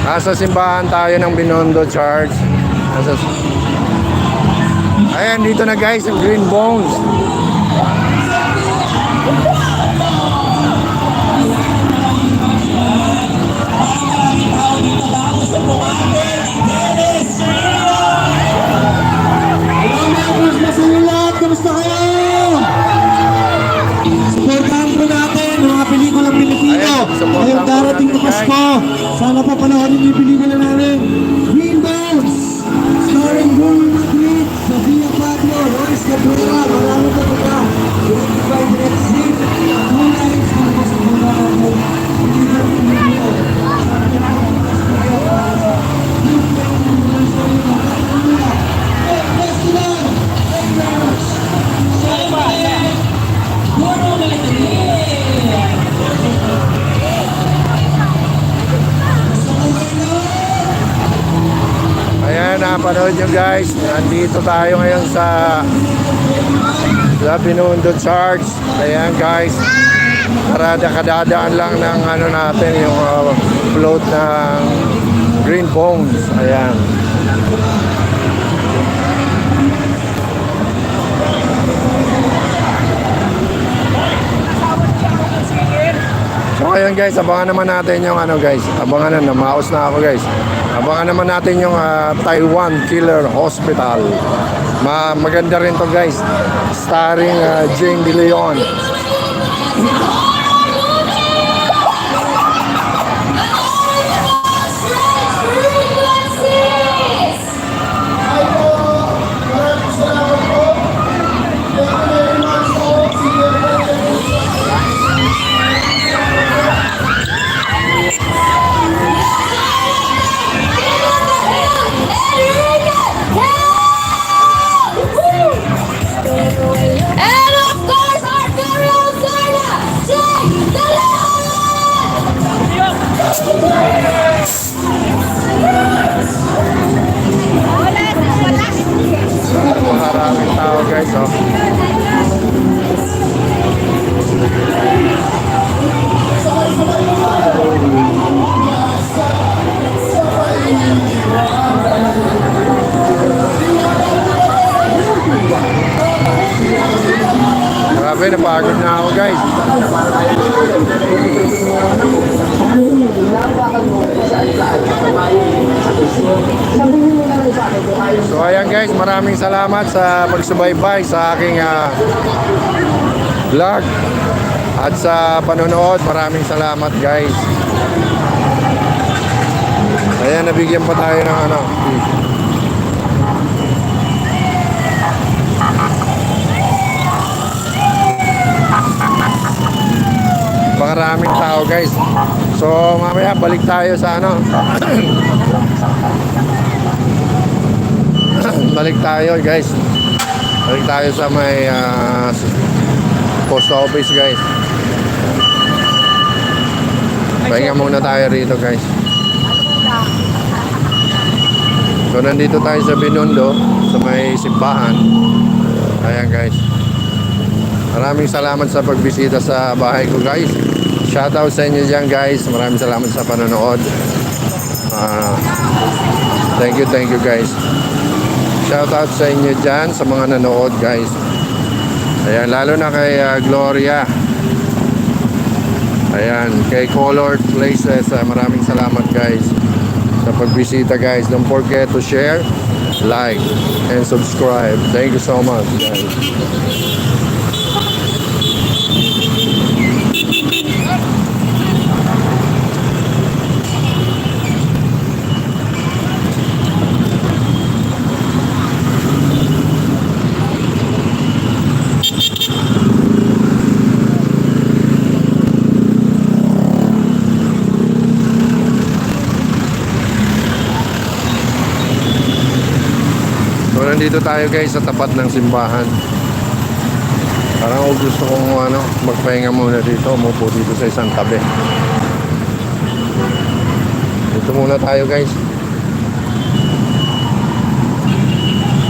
Nasa simbahan tayo ng Binondo Church. Ayan, dito na, guys, yung Green Bones. Kamusta kayo? Supportahan po natin ang mga pelikulang Pilipino. Ngayong darating na Pasko. Sana pa panoorin niyo yung pelikula namin. Green Bones! Starring Bruno Madrid, Sofia Pablo, Royce Cabrera, marami pa ito. 25 minutes in. 2 nights para po sa mga pelikulang Pilipino. Ayan, napanood nyo, guys. Nandito tayo ngayon sa Binondo Church. Ayan, guys. Kadadaan lang ng ano natin, yung float ng Green Bones. Ayan. So ayun, guys, abangan naman natin yung ano, guys. Abangan na, namaos na ako, guys. Abangan naman natin yung Taiwan Killer Hospital. Maganda rin to, guys. Starring Jane De Leon. And of course, our girl Zarna, Jane De Maraming tao, guys, oh. Grabe, napagod na ako, guys. So ayan, guys, maraming salamat sa pagsubaybay sa aking vlog at sa panonood. Maraming salamat, guys. Ayan, nabigyan pa tayo ng ano. napakaraming tao guys. So mamaya balik tayo sa ano. Balik tayo guys. Balik tayo sa may post office guys. Pahinga muna tayo rito guys. So nandito tayo sa Binondo, sa may simbahan. Ayan guys. Maraming salamat sa pagbisita sa bahay ko guys. Shoutout sa inyo dyan guys. Maraming salamat sa panonood. Thank you guys. Shoutout sa inyo dyan sa mga nanood guys. Ayan, lalo na kay Gloria. Ayan, kay Colored Places. Maraming salamat guys sa pagbisita guys. Don't forget to share, like, and subscribe. Thank you so much guys. Nandito tayo guys sa tapat ng simbahan. Parang gusto kong magpahinga muna dito, umupo dito sa isang tabi. Dito muna tayo guys.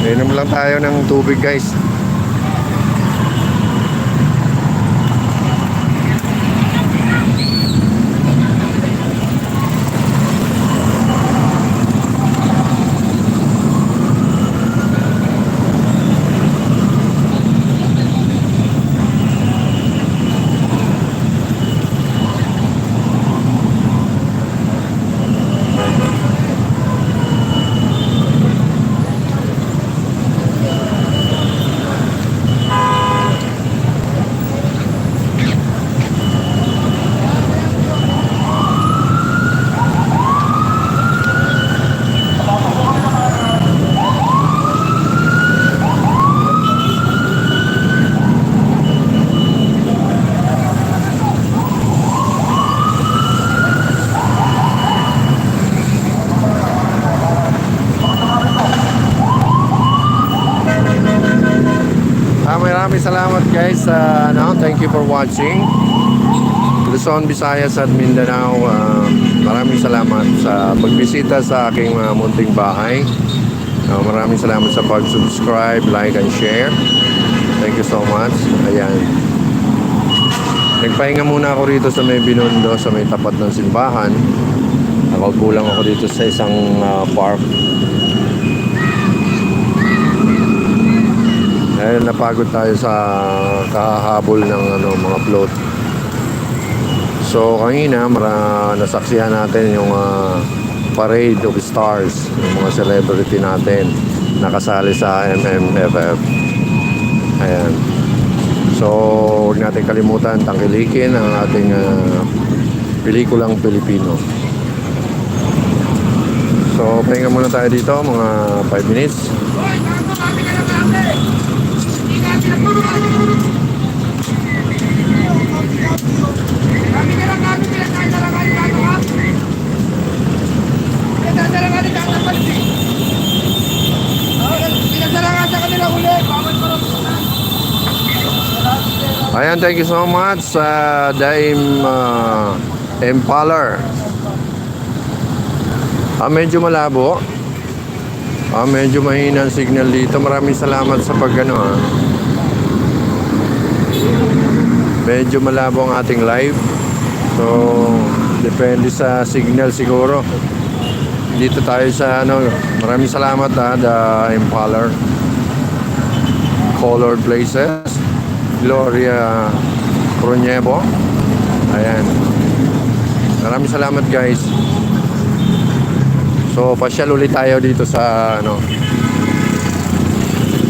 Inom lang tayo ng tubig guys. Maraming salamat guys. Thank you for watching. Luzon, Visayas at Mindanao. Maraming salamat sa pagbisita sa aking munting bahay. Maraming salamat sa pag-subscribe, like, and share. Thank you so much. Ayan. Nagpahinga muna ako rito sa may Binondo, sa may tapat ng simbahan. Nakaupo lang ako dito sa isang park. Dahil napagod tayo sa kahabol ng mga float. So kanina nasaksihan natin yung parade of stars, yung mga celebrity natin nakasali sa MMFF. Ayan. So huwag natin kalimutan tangkilikin ang ating pelikulang Pilipino. So pahinga muna tayo dito mga 5 minutes. Ayan, thank you so much sa Daim Impaler. Medyo malabo. Medyo mahina ang signal dito. Maraming salamat sa medyo malabo ang ating live. So, depende sa signal siguro. Dito tayo sa maraming salamat The Impaler. Colored Places. Gloria Cronyevo. Ayan. Maraming salamat guys. So, pasyal ulit tayo dito sa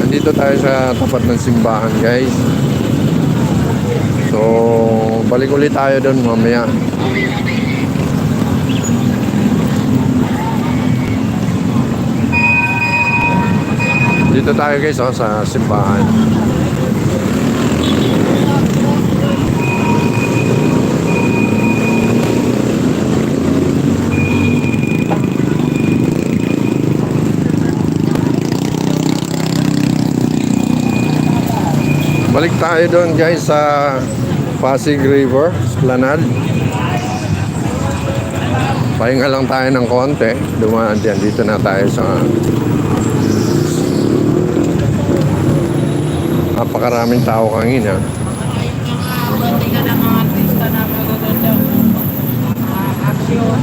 nandito tayo sa tapat ng simbahan guys. So, balik ulit tayo doon mamaya. Dito tayo guys sa simbahan. balik tayo doon guys sa Pasig River, Esplanade. Pahinga lang tayo ng konti. Dumaan dyan. Dito na tayo sa napakaraming tao kanina. Hindi ka ng mga artista na magagandang action.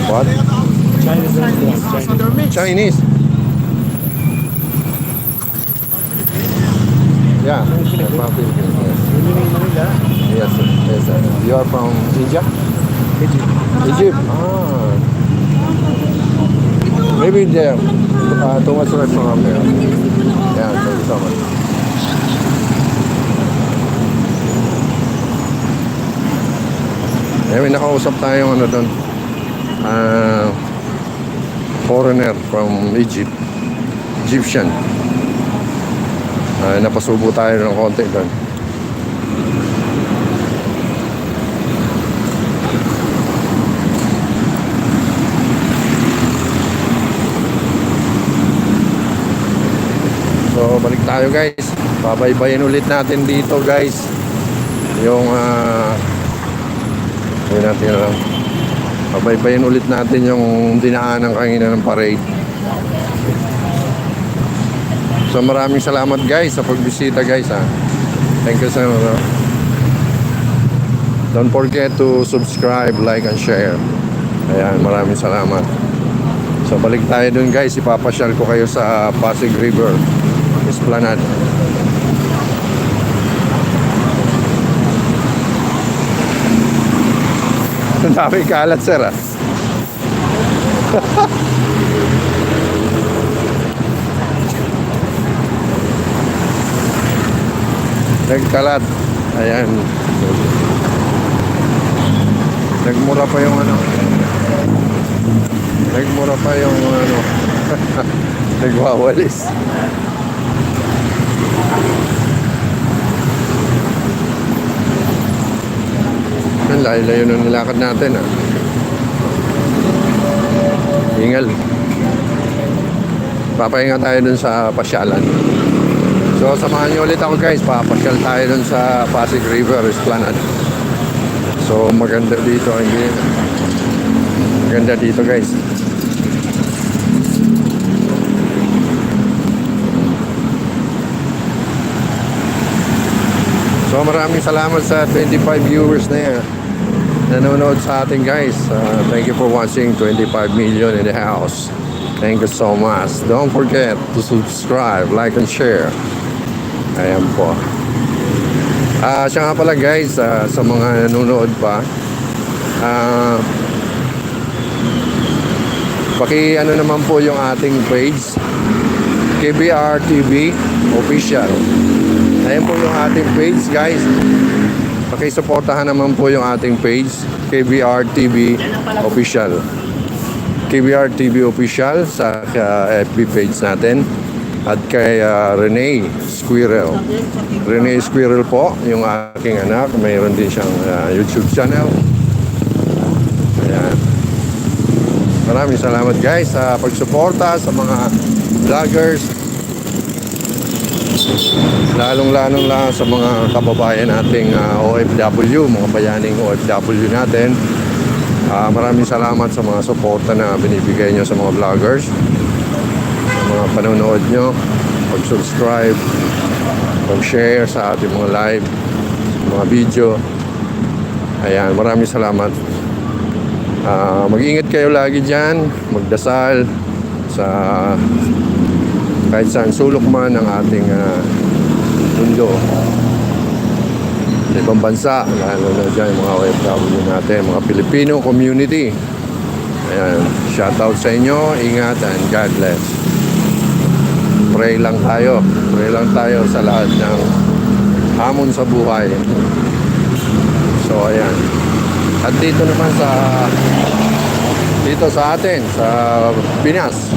What? Chinese. Yeah. I'm from Philippines. Yes. Yes. You are from India? Egypt. Ah. Maybe there. Too much right from there. Yeah. Thank you so much. May nakausap tayong ano doon. Foreigner from Egypt. Egyptian. Napasubo tayo ng konti doon. So balik tayo guys. Babaybayin ulit natin dito guys. Yung yun natin lang. Babaybayin ulit natin yung dinaanan kanina ng parade. So maraming salamat guys sa pagbisita guys ha. Thank you so much. Don't forget to subscribe, like and share. Ayan, maraming salamat. So balik tayo dun guys. Ipapasyal ko kayo sa Pasig River, Esplanade. Ang dami kalat sir ha. Nagkalat. Ayan. Nagmura pa yung ano. Nagmura pa yung ano. Nagwawalis. Ang layo-layo ng nilakad natin ah. Ingal. Papahinga tayo dun sa pasyalan. So samahan niyo ulit ako guys. Papasyal tayo dun sa Pasig River, Esplanade. So maganda dito. Hindi. Maganda dito guys. So maraming salamat sa 25 viewers na yan. Nanonood sa atin guys. Thank you for watching. 25 million in the house. Thank you so much. Don't forget to subscribe, like and share. Ayan po. Siya nga pala guys, sa mga nanonood pa, ano naman po yung ating page, KBR TV Official. Ayan po yung ating page guys. Pakisuportahan naman po yung ating page, KBR TV Official. KBR TV Official sa FB page natin. At kay Rene Squirrel. Rene Squirrel po, yung aking anak. Mayroon din siyang YouTube channel. Ayan. Maraming salamat guys sa pagsuporta sa mga vloggers. Lalong-lalong lang sa mga kababayan nating OFW, mga bayaning OFW natin. Maraming salamat sa mga suporta na binibigay nyo sa mga vloggers. Mga panonood nyo, pag-subscribe, pag-share sa ating mga live, mga video. Ayan, maraming salamat. Mag-ingat kayo lagi dyan, magdasal sa kahit saan sulok man ng ating mundo. Sa ibang bansa, lalo na dyan mga OFW natin, mga Filipino community. Ayan, shoutout sa inyo, ingat and God bless. Pray lang tayo sa lahat ng hamon sa buhay. So ayan. At dito naman sa atin sa Pinas.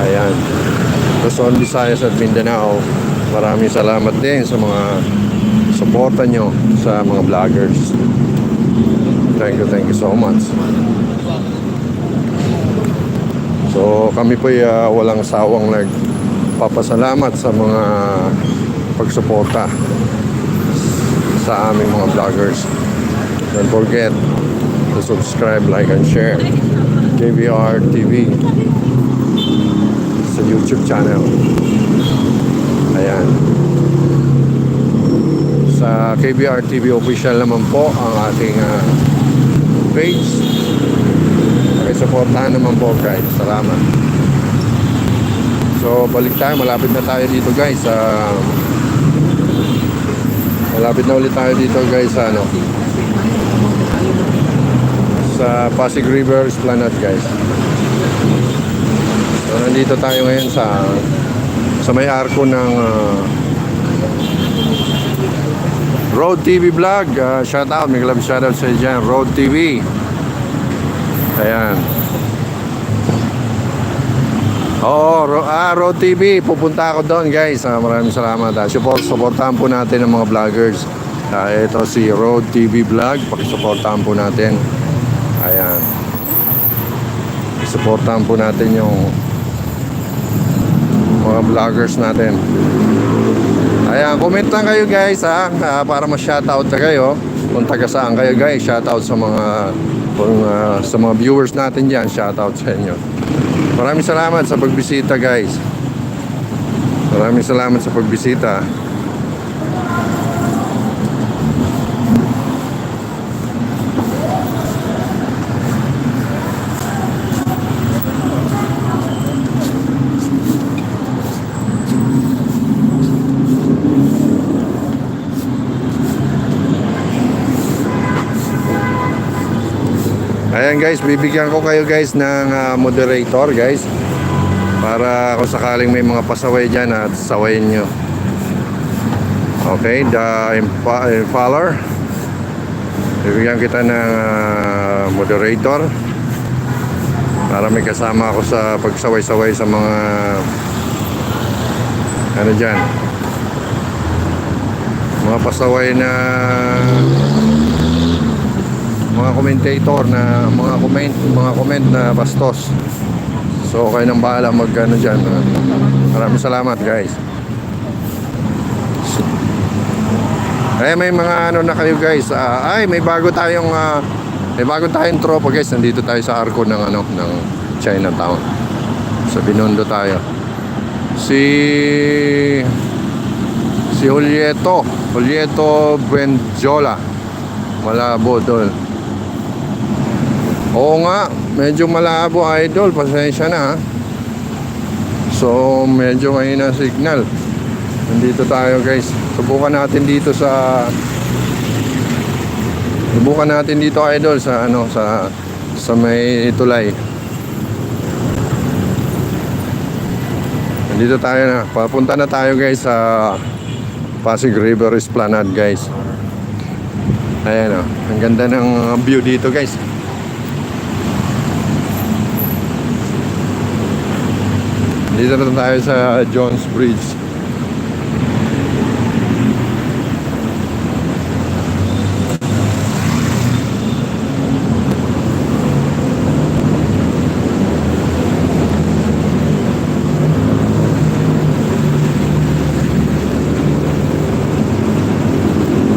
Ayan. Luzon, Visayas at Mindanao. Maraming salamat din sa mga suporta nyo sa mga vloggers. Thank you so much. So kami po walang sawang papasalamat sa mga pagsuporta sa aming mga vloggers. Don't forget to subscribe, like, and share KBR TV sa YouTube channel. Ayan. Sa KBR TV official naman po ang ating page. Pakisuportahan naman po guys. Salamat. So balik tayo. Malapit na tayo dito guys. Malapit na ulit tayo dito guys sa sa Pasig River Esplanade guys. So nandito tayo ngayon sa may arko ng Road TV Vlog. Shout out, may club shout out sa dyan. Road TV. Ayan. Oo, Road TV. Pupunta ako doon guys. Maraming salamat. Supportahan po natin ang mga vloggers. Ito si Road TV Vlog. Pakisuportahan po natin. Ayan. Supportahan po natin yung mga vloggers natin. Ayan, comment lang kayo guys para ma-shoutout na kayo kung taga saan kayo guys. Shoutout sa mga sa mga viewers natin dyan. Shoutout sa inyo. Maraming salamat sa pagbisita guys. Maraming salamat sa pagbisita. Ayan guys, bibigyan ko kayo guys ng moderator guys para kung sakaling may mga pasaway dyan at sawayin nyo. Okay, the Impaler. Bibigyan kita ng moderator para may kasama ako sa pagsaway-saway sa mga ano dyan, mga pasaway na mga commentator na mga comment na bastos. So kayo nang bahala mag-ano dyan. Maraming salamat guys. Ay may mga ano na kayo guys. May bago tayong tropa guys. Nandito tayo sa arko ng ng Chinatown. Sa Binondo tayo. Si Julieto Buenjola. Malabo tol. Oo nga, medyo malabo idol, pasensya na ha. So medyo mahina signal. Nandito tayo guys. Subukan natin dito idol sa may tulay. Nandito tayo na. Papunta na tayo guys sa Pasig River Esplanade guys. Ayan o, ang ganda ng view dito guys. Dito na tayo sa Jones Bridge.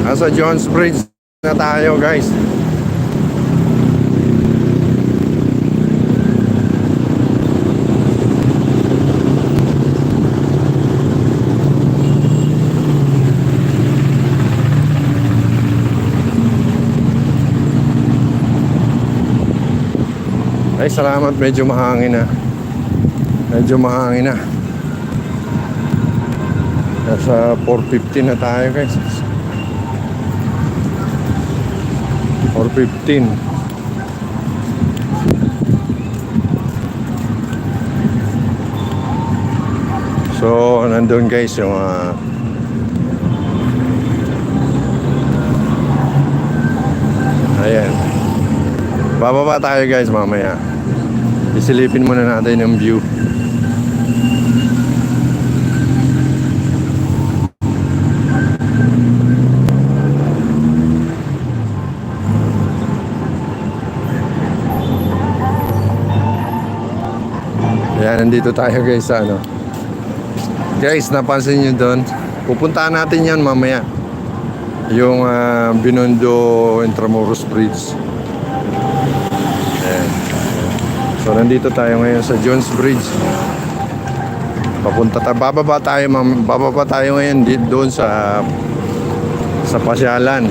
Nasa Jones Bridge na tayo guys. Ay, salamat. Medyo mahangin na. Nasa 4:15 na tayo guys. 4:15. So, nandun guys yung ayan. Bababa tayo guys mamaya. Isilipin muna natin yung view. Ayan, nandito tayo guys sa Guys, napansin nyo doon? Pupuntahan natin yan mamaya. Yung Binondo Intramuros Bridge. Ayan. So, nandito tayo ngayon sa Jones Bridge. Bababa tayo ngayon doon sa pasyalan.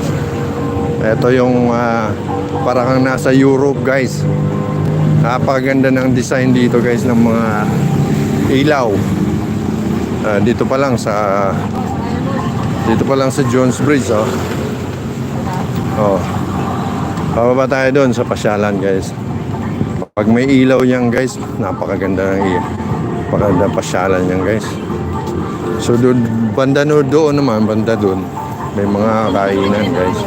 Ito yung parang nasa Europe, guys. Napakaganda ng design dito, guys, ng mga ilaw. Dito pa lang sa Jones Bridge, oh. Oh. Bababa tayo doon sa pasyalan, guys. Pag may ilaw yan, guys, napakaganda ng napakaganda pasyalan yan, guys. So banda doon naman, banda doon may mga kainan, guys.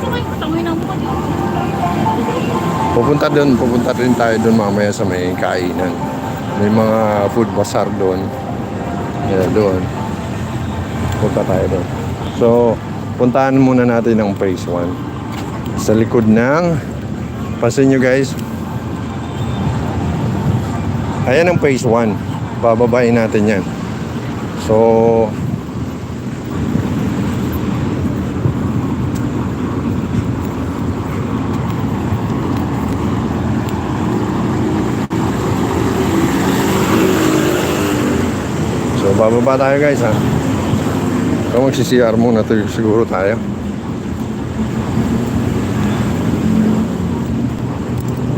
Pupunta rin tayo doon mamaya sa may kainan. May mga food bazaar doon. Yeah, doon. Punta tayo doon. So, puntahan muna natin ang phase 1. Sa likod ng, pansin nyo, guys. Ayan ang phase 1. Bababain natin yan. So, bababa tayo, guys, ha. So, magsi-CR muna siguro tayo.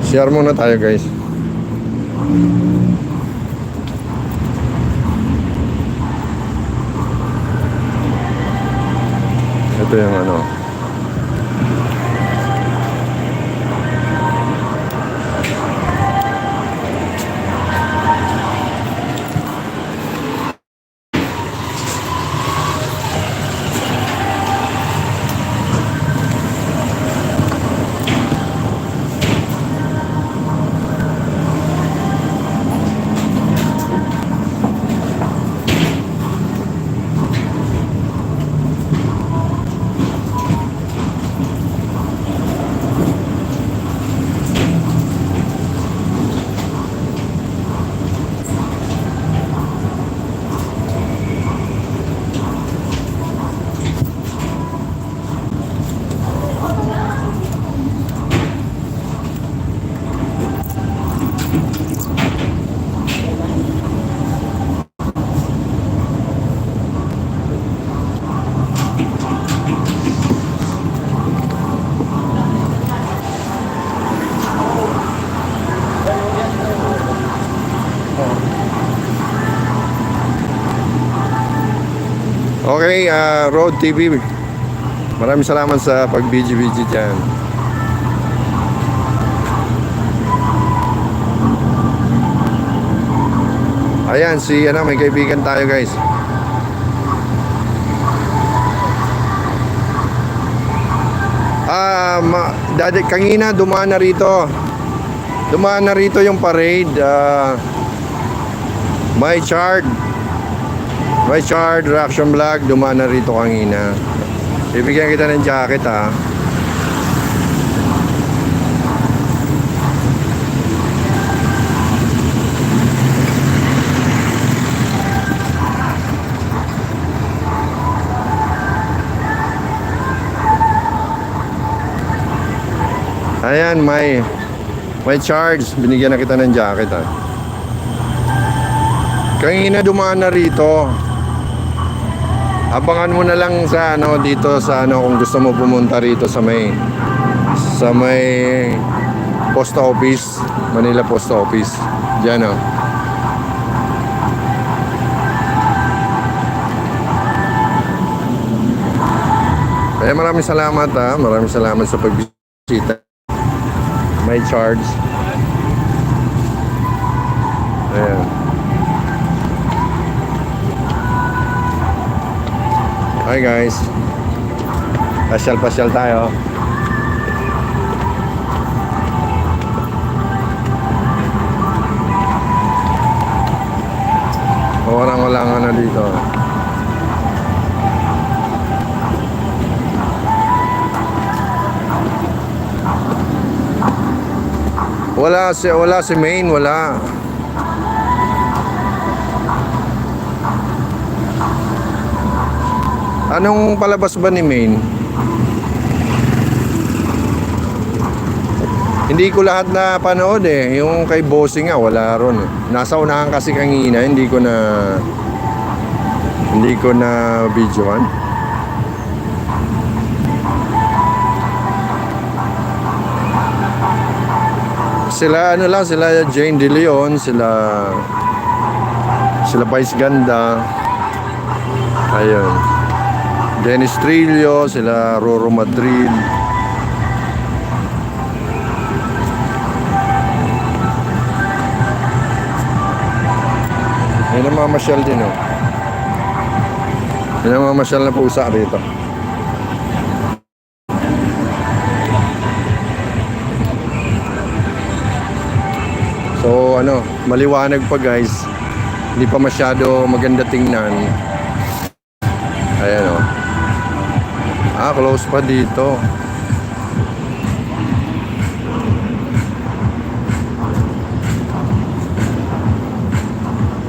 CR muna tayo, guys. Ito yung ano. Okay, Road TV. Maraming salamat sa pag-video dyan. Ayan, may kaibigan tayo, guys. Kanina dumaan na rito. Dumaan na rito yung parade. My Chard reaction vlog, dumaan na rito kanina. Bibigyan kita ng jacket, ha. Ayan, my charge, binigyan na kita ng jacket, ha. Kanina dumaan na rito. Abangan mo na lang sa dito sa kung gusto mo pumunta rito sa may post office, Manila Post Office. Diyan, oh. Kaya maraming salamat, ha. Maraming salamat sa pagbisita. My charge. Ayan. Hi, guys. Pasyal tayo. Wala nga na dito. Wala si Maine, wala. Anong palabas ba ni Maine? Hindi ko lahat na panood eh. Yung kay Bossing nga, wala ron eh. Nasa unahan kasi kanina, hindi ko na videoan. Sila ano lang, sila Jane De Leon, sila Vice Ganda. Ayun. Dennis Trillo, sila Roro Madrid. May namamasyal din oh. May namamasyal na pusa rito. So ano, maliwanag pa guys. Hindi pa masyado maganda tingnan. Ayan oh. Close pa dito.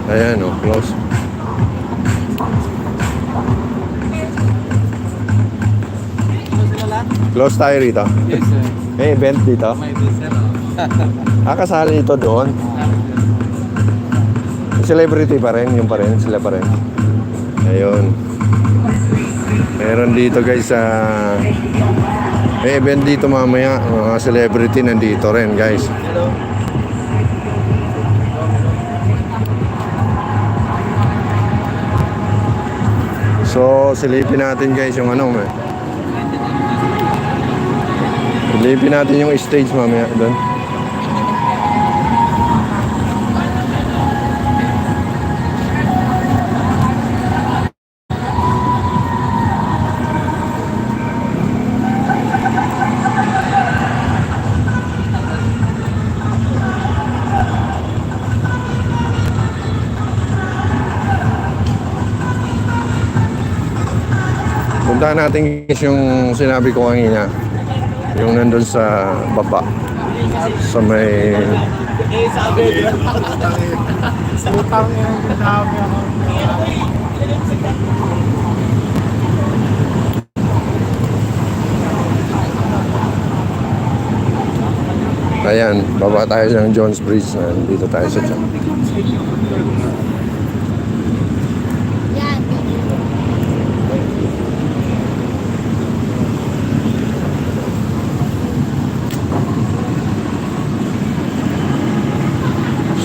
Ayan oh, close. Close tayo rito. Yes, sir. May event dito. May event, sir. Kasali ito doon. Celebrity pa rin, yung pa rin, sila pa rin. Ayun. Meron dito guys sa may event dito mamaya, mga celebrity nandito rin guys. Hello. So silipin natin guys yung ano eh. Silipin natin yung stage mamaya doon. Puntahan natin guys yung sinabi ko kanina. Yung nandun sa baba. Sa may... Ayan, baba tayo ng Jones Bridge. Dito tayo sa dyan.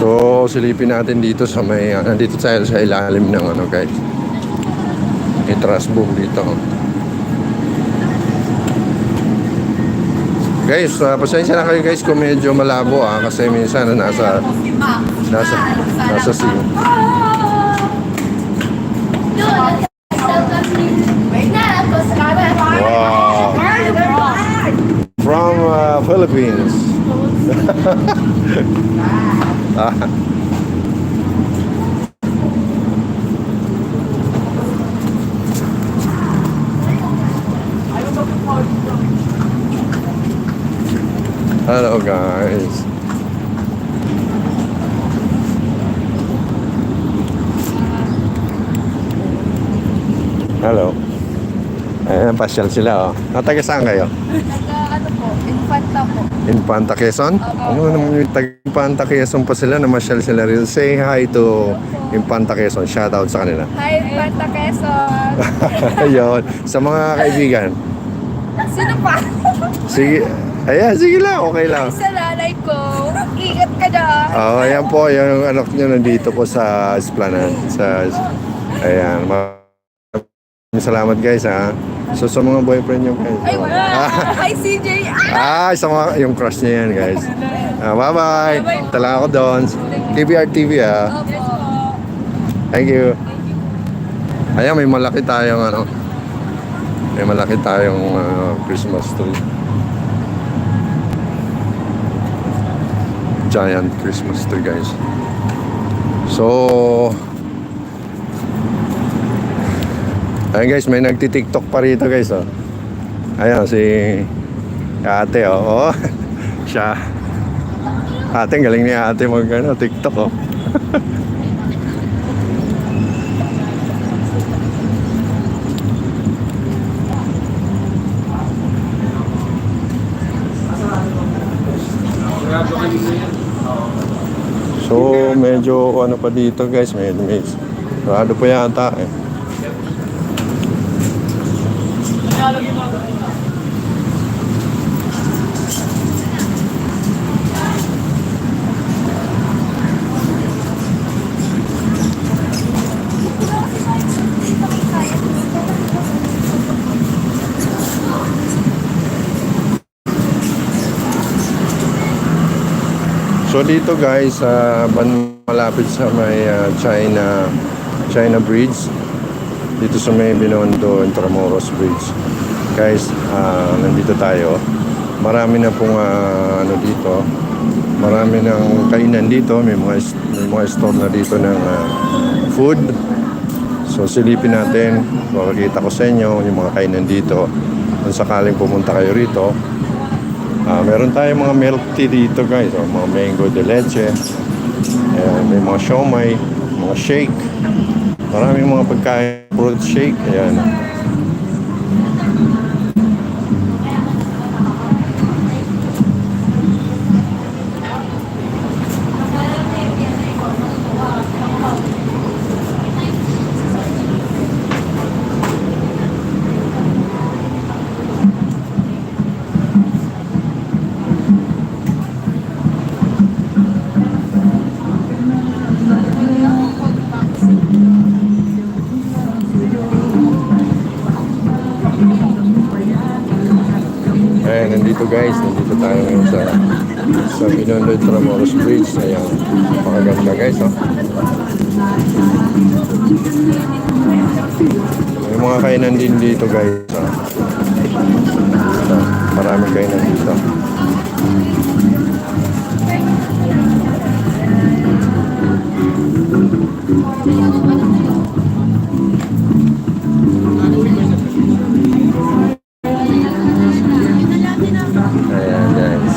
So, silipin natin dito sa may, nandito tayo sa ilalim ng ano guys. May truss boom dito. Guys, pasensya na kayo guys kung medyo malabo kasi minsan nasa scene. Wow. From Philippines. Hello guys. Hello. Ayan, pasyal sila oh. Taga saan kayo? Ano po, Infanta po. Infanta Quezon? Ano naman yung Infanta Quezon pa sila, namasyal sila rin. Say hi to Infanta Quezon. Shout out sa kanila. Hi, Infanta Quezon. Ayun, sa mga kaibigan. Sino pa? Sige, ayan, sige lang, okay lang. Sa nanay ko. Ingat ka dyan. Ayan po, yung anak nyo nandito po sa Esplanade. Ayan, maraming salamat guys ha. So sa mga boyfriend nyo guys. Ay, wala. Hi, CJ. Sa mga, yung crush niya yan guys. Bye-bye. Tala ako doon. KBR TV ha. Opo. Thank you. Ayan, may malaki tayong ano. May malaki tayong Christmas tree. Giant Christmas tree guys. So ayan guys, may nagti-TikTok pa rito guys oh. Ayan si ate oh. Siya. Ate, galing ni ate mag TikTok oh. So, medyo ano pa dito guys, may sarado pa yata eh. So dito guys, malapit sa may China Bridge, dito sa may Binondo Intramuros Bridge. Guys, nandito tayo. Marami na pong ano dito. Marami ng kainan dito, may mga store na dito ng food. So silipin natin, makikita ko sa inyo yung mga kainan dito. Kung sakaling pumunta kayo rito, meron tayong mga milk tea dito guys, mga mango de leche. Ayan, may mga siomai, mga shake. Maraming mga pagkain, fruit shake. Ayan. Ayan, nandito guys, nandito tayo ngayon sa Binondo Intramuros Bridge. Ayan, napakaganda guys, oh. May mga kainan din dito guys, oh. Dito, maraming kainan dito. Ayan guys.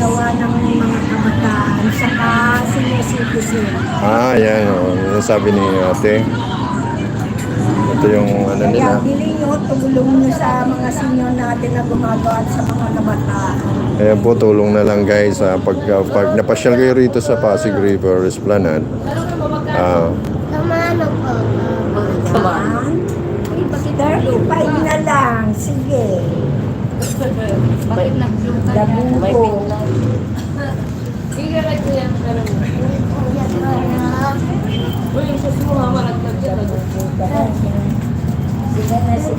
Gawa ng mga kabataan, saka senior citizen. Ayan, oh, yung sabi ni ate. Ito yung ano ano Kaya nila. bilhin nyo, tumulong nyo sa mga senior natin na gumagawa at sa mga kabataan. Ayan po, tulong na lang guys. Pag napasyal kayo rito sa Pasig River Esplanade, Naman po. Naman? 35 na lang. Sige. Labuko. Sige na si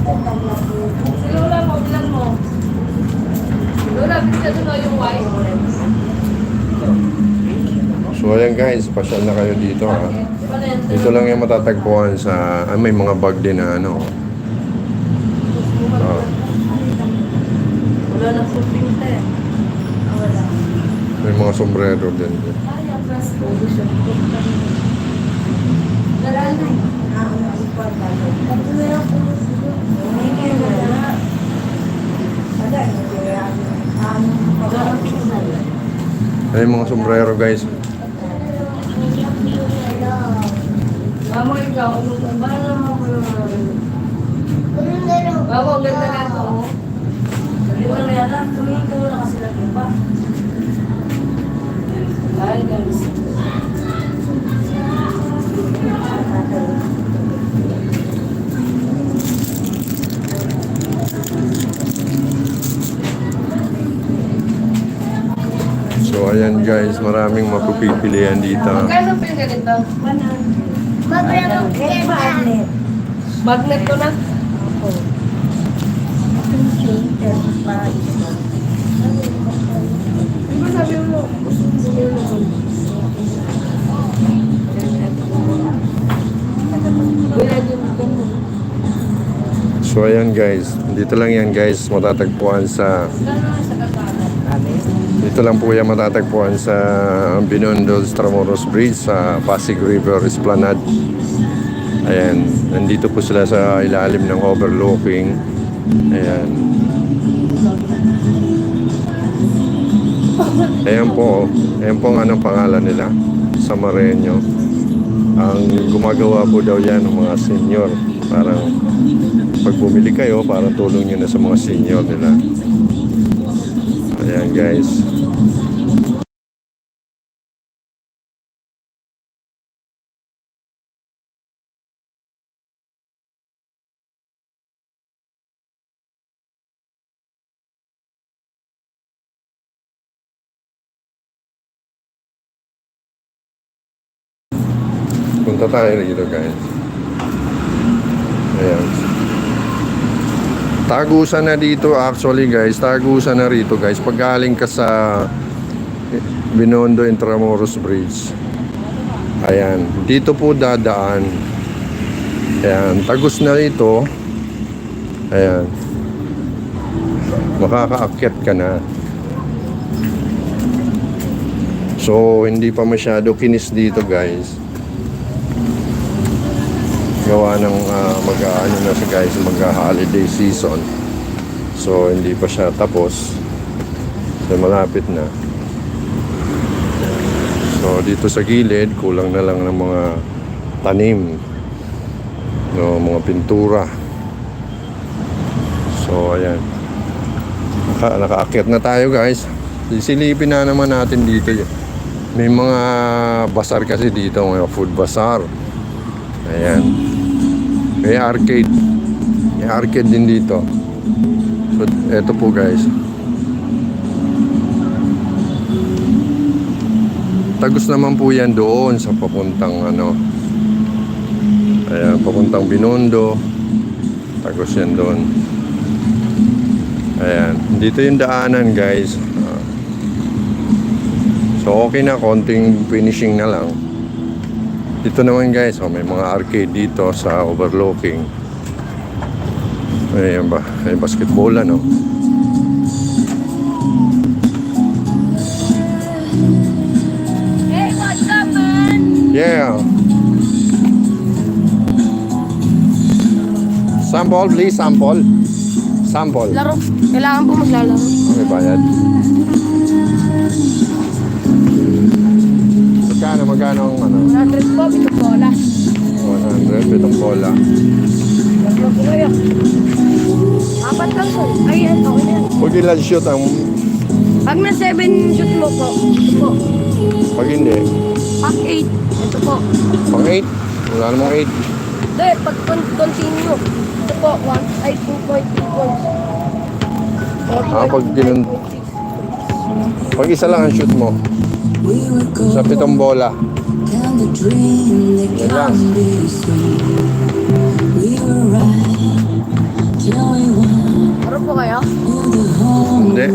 Tatang Labuko. so ayan guys, pasyal na kayo dito ha. Dito lang yung matatagpuan sa, may mga bag din na ano. May mga sombrero din. May mga sombrero guys. Mama, ikaw, ano ba? Ba naman ko naman? Bako, ganda na ito. Sabi mo na yata, tumingin ka muna kasi lagi pa. Ay, guys. So ayan guys, maraming mapipilian dito. Magkano pa yung ganito? Magnet. Magnet ko na. Di ba sabi mo? So ayan guys, dito lang yan guys, matatagpuan sa dito lang po yan matatagpuan sa Binondo Intramuros Bridge sa Pasig River Esplanade. Ayan, nandito po sila sa ilalim ng overlooking. Ayan. Ayan po ang anong pangalan nila, Samareño. Ang gumagawa po daw yan ng mga senior. Parang pag bumili kayo, parang tulong nyo na sa mga senior nila. Ayan guys. Punta tayo dito guys. Ayan. Tagusan na dito actually guys. Tagusan na rito guys. Pag galing ka sa Binondo Intramuros Bridge. Ayan. Dito po dadaan. Ayan. Tagus na rito. Ayan. Makakaakyat ka na. So hindi pa masyado kinis dito guys. Gawa ng mag-ano na siya guys, mag-holiday season. So hindi pa siya tapos. So malapit na. So dito sa gilid, kulang na lang ng mga tanim. No, mga pintura. So ayan. Nakaakyat na tayo guys. Sisilipin na naman natin dito. May mga bazaar kasi dito, mga food bazaar. Ayan. May arcade. May arcade din dito. So, eto po guys. Tagus naman po yan doon sa papuntang ano. Ayan, papuntang Binondo. Tagus yan doon. Ayan. Dito yung daanan guys. So okay na, konting finishing na lang. Dito naman guys, may mga arcade dito sa overlooking. Ayan ba, may basketball ano. Hey, what's up, man? Yeah. Sample please, sample. Sample. Laro. Kailangan po maglalaro. Okay, bayad. Magkano ang ano? 100 po, pitong bola. 100, pitong bola. Tatlo po kayo. Apat lang po. Ay, yan. Okay na yan. Pag ilan shoot ang... Pag na 7 shoot mo po. Ito po. Pag hindi. Pag 8. Ito po. Pang 8. Wala namang 8. Hindi, pag continue. Ito po. 1, ay 2.3 points. Pag ginun... Pag isa lang ang shoot mo. Sa 7 bola. Yan lang. Ano po kayo? Hindi.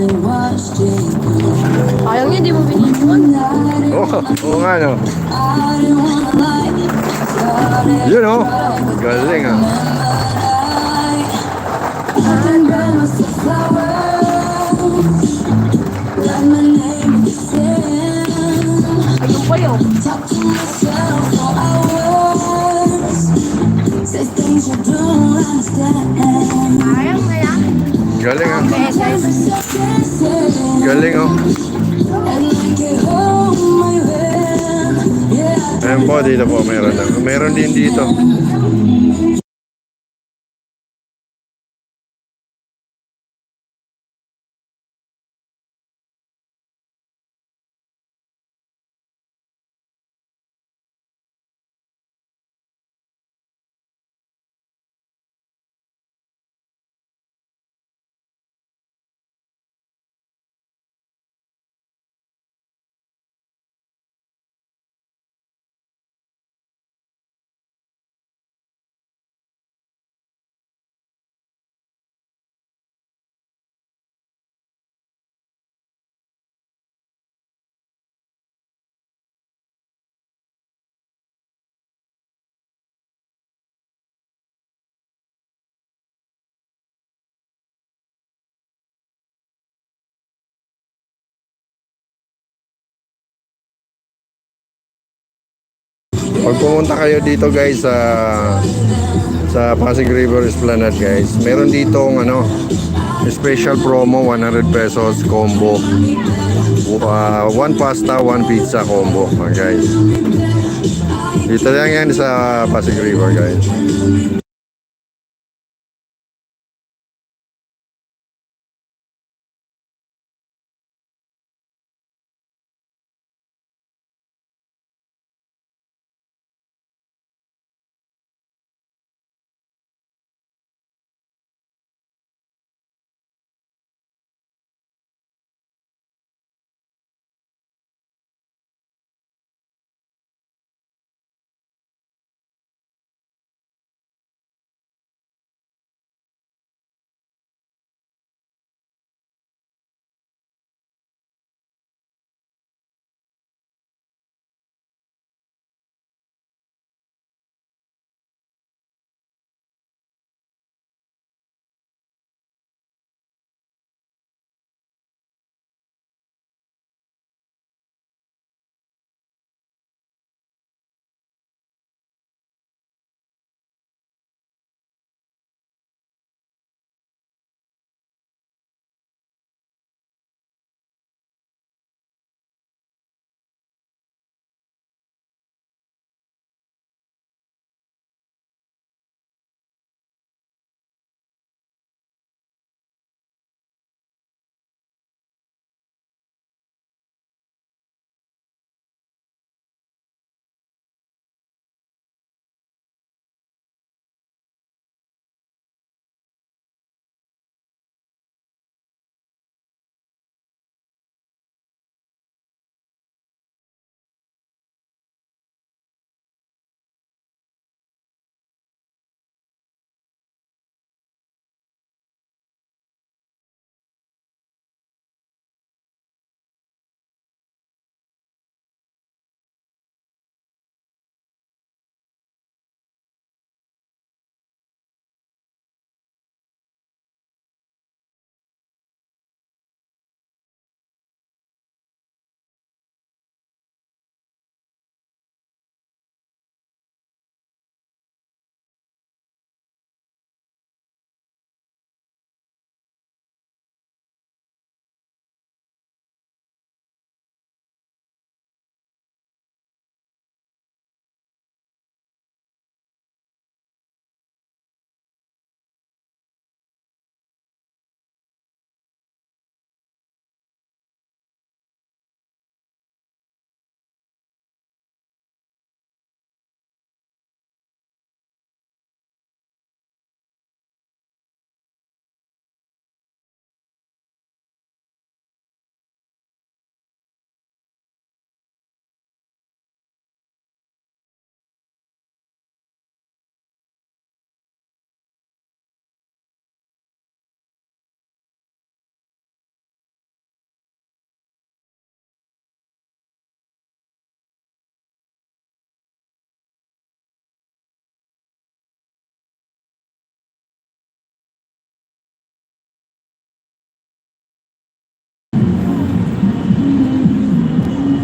Sayang niya, di mo binibon. Oo nga no. Yun oh. Galing ah. Ayun pa yun. Sayang na yan. Galing ah. Beses. Galing oh. Ayan po, dito po meron lang. Meron din dito. Pag pumunta kayo dito guys sa Pasig River Esplanade guys, meron dito ano, special promo 100 pesos combo. 1 pasta, 1 pizza combo guys. Dito lang yan sa Pasig River guys.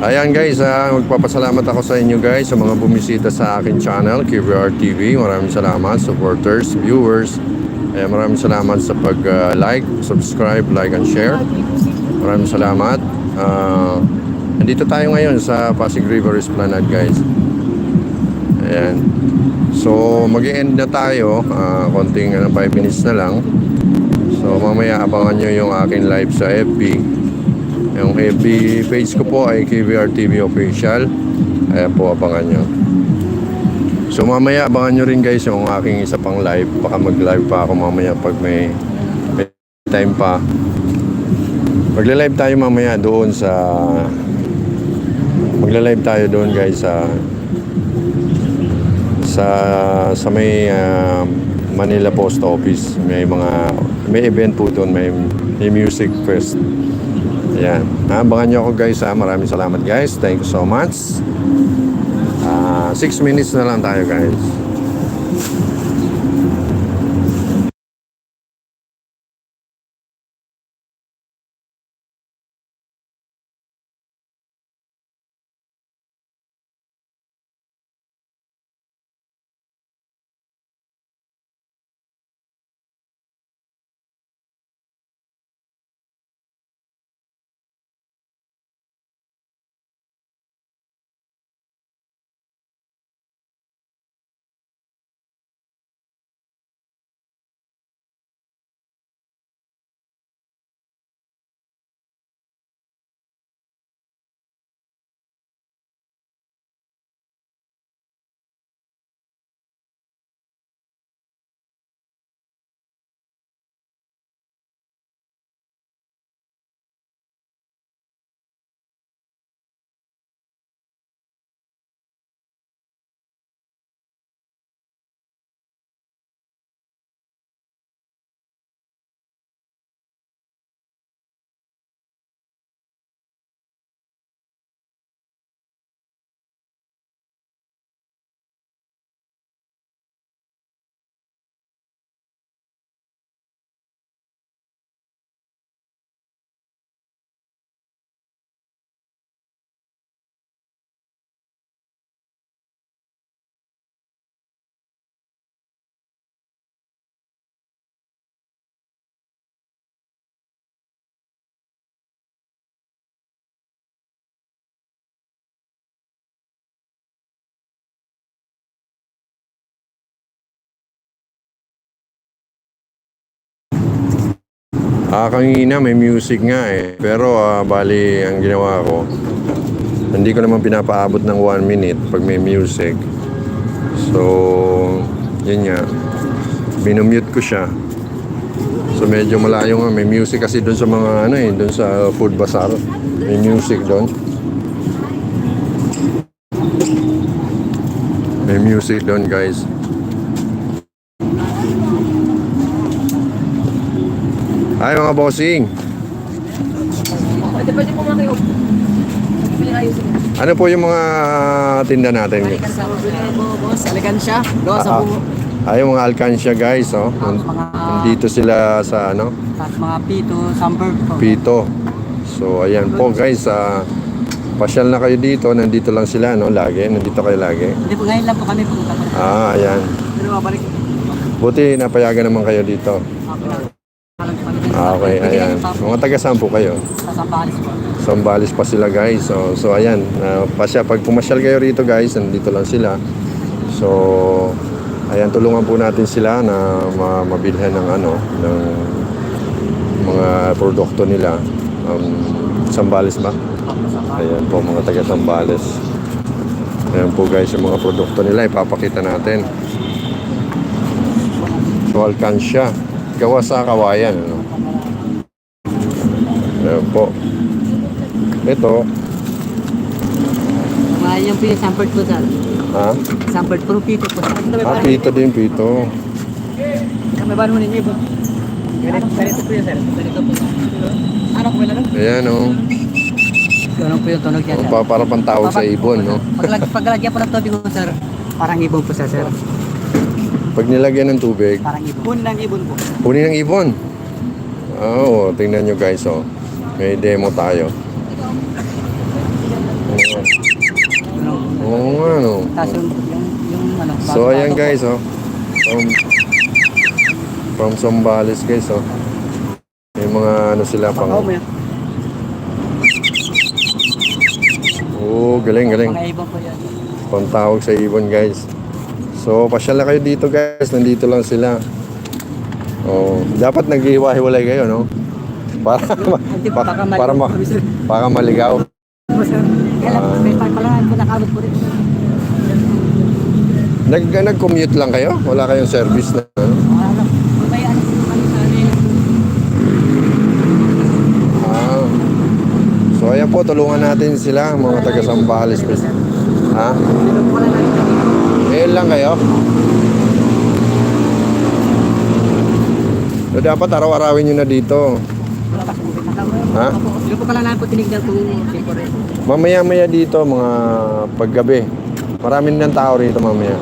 Ayan guys, magpapasalamat ako sa inyo guys sa mga bumisita sa akin channel, KVR TV. Maraming salamat, supporters, viewers. Maraming salamat sa pag-like, subscribe, like and share. Maraming salamat. Nandito tayo ngayon sa Pasig River Esplanade guys. Ayan. So mag-e-end na tayo. Konting 5 minutes na lang. So mamaya abangan nyo yung aking live sa FB. Yung FB page ko po ay KVR TV Official. Ayan po, abangan nyo. So mamaya abangan nyo rin guys yung aking isa pang live. Baka mag-live pa ako mamaya pag may time pa. Magla-live tayo mamaya doon sa... Magla-live tayo doon guys sa may Manila Post Office. May event po doon, may music fest. Ayan. Abangan nyo ako guys. Maraming salamat guys. Thank you so much. 6 minutes na lang tayo guys. Kanina may music nga eh. Pero bali ang ginawa ko, hindi ko naman pinapaabot ng 1 minute pag may music. So, yun nga. Minumute ko siya. So medyo malayo nga. May music kasi doon sa mga doon sa food bazaar. May music doon. May music doon guys. Ay mga bossing. Pwede po mga kayo. Ano po yung mga tinda natin? Boss, alikansya. Doon sa bungo. Ay yung mga alkansya guys, oh. Nandito sila sa Mga pito, sunbird po. Pito. So ayan po guys, pasyal na kayo dito. Nandito lang sila lagi. Nandito kayo lagi. Hindi po, ngayon lang po kami pumunta po. Ayan. Pero mabalik. Buti napayagan naman kayo dito. Okay, ayan. Mga taga saan po kayo? Sa Sambales po. Sambales pa sila guys. So ayan, pag pumasyal kayo rito guys, nandito lang sila. So ayan, tulungan po natin sila na mabilhan ng ng mga produkto nila. Sambales ba? Ayan po mga taga Sambales. Ayan po guys, yung mga produkto nila ipapakita natin. So alkansya, gawa sa kawayan. Ayan po. Ito. Yung pinag-sunbird po sir. Ha? Sunbird po, pito po. Pito din, pito. May bahan mo ninyo po. Ganito po yun sir. Ganito po. Ano po yun? Ayan o. Ganun po yung tunog niya sir. Para pantawag sa ibon, no? Paglalagyan po ng tubig ko sir, parang ibon po siya sir. Pag nilagyan ng tubig, Parang ibon. Punin ng ibon po. punin ng ibon. Oo, tingnan nyo guys, oh. May demo tayo. Oo nga, no. Tapos yung ano. So, ayan guys, oh. From Zambales, guys, oh. May mga ano sila pang... Pakaw mo yan. Oo, galing, galing. Mga ibang po yan. Pantawag sa ibon, guys. So, pasyal na kayo dito, guys. Nandito lang sila. Oh, dapat naghiwa-hiwalay kayo, no? Para maligaw. Kaya lang, may pagpalangan ko nakabot po rin. Nag-commute lang kayo? Wala kayong service na ano? May ano kami sa amin. Ah. So ayan po, tulungan natin sila, mga taga Zambales. Ha? Ngayon lang kayo? So dapat araw-arawin nyo na dito. Ha? Hindi ko pala na po tinignan kung temporary. Mamaya-maya dito, mga paggabi. Maraming ng tao rito mamaya.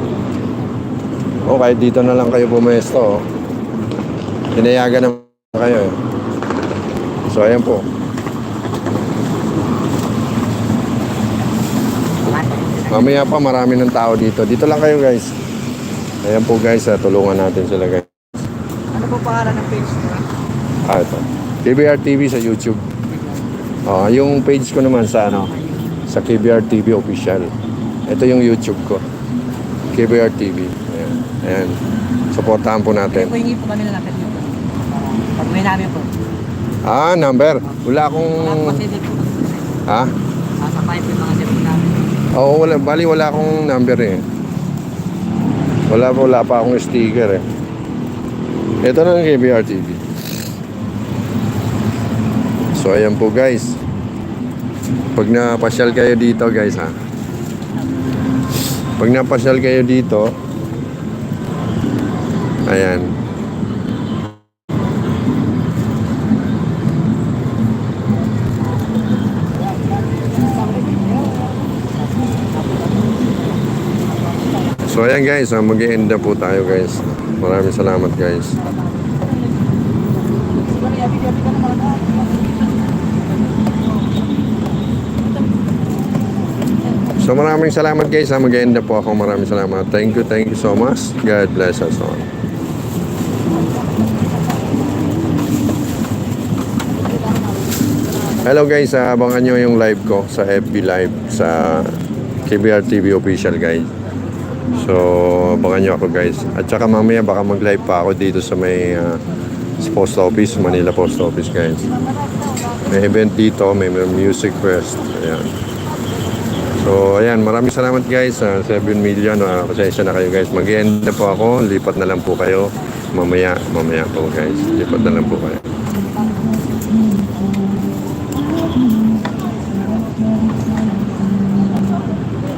O kahit dito na lang kayo pumesto. Pinayagan naman kayo. So ayan po. Mamaya pa marami ng tao dito. Dito lang kayo guys. Ayan po guys, tulungan natin sila guys. Ano po pangalan ng page nila? Ito. KBR TV sa YouTube. Yung page ko naman sa ano, sa KBR TV official. Ito yung YouTube ko. KBR TV. Ayan. Ayan. Supportahan po natin. Po hingi po kami na natin dito. Pag may namin po. Number. Wala akong... Consider po. Ha? Sasabay po yung mga demo namin. Oo, wala akong number eh. Wala pa akong sticker eh. Ito na ang KBR TV. So ayan po guys. Pag napasyal kayo dito guys ha. Pag napasyal kayo dito, ayan. So ayan guys, mag-e-end na po tayo guys. Maraming salamat guys. So maraming salamat guys, mag-e-end na po ako. Maraming salamat. Thank you so much. God bless us all. Hello guys, abangan nyo yung live ko sa FB Live sa KBR TV official guys. So abangan nyo ako guys. At saka mamaya baka mag-live pa ako dito sa may sa post office, Manila Post Office guys. May event dito, may music fest. Ayan. So ayan, maraming salamat guys. 7 million, pasensya na kayo guys. Mag-end na po ako, lipat na lang po kayo. Mamaya po guys, lipat na lang po kayo.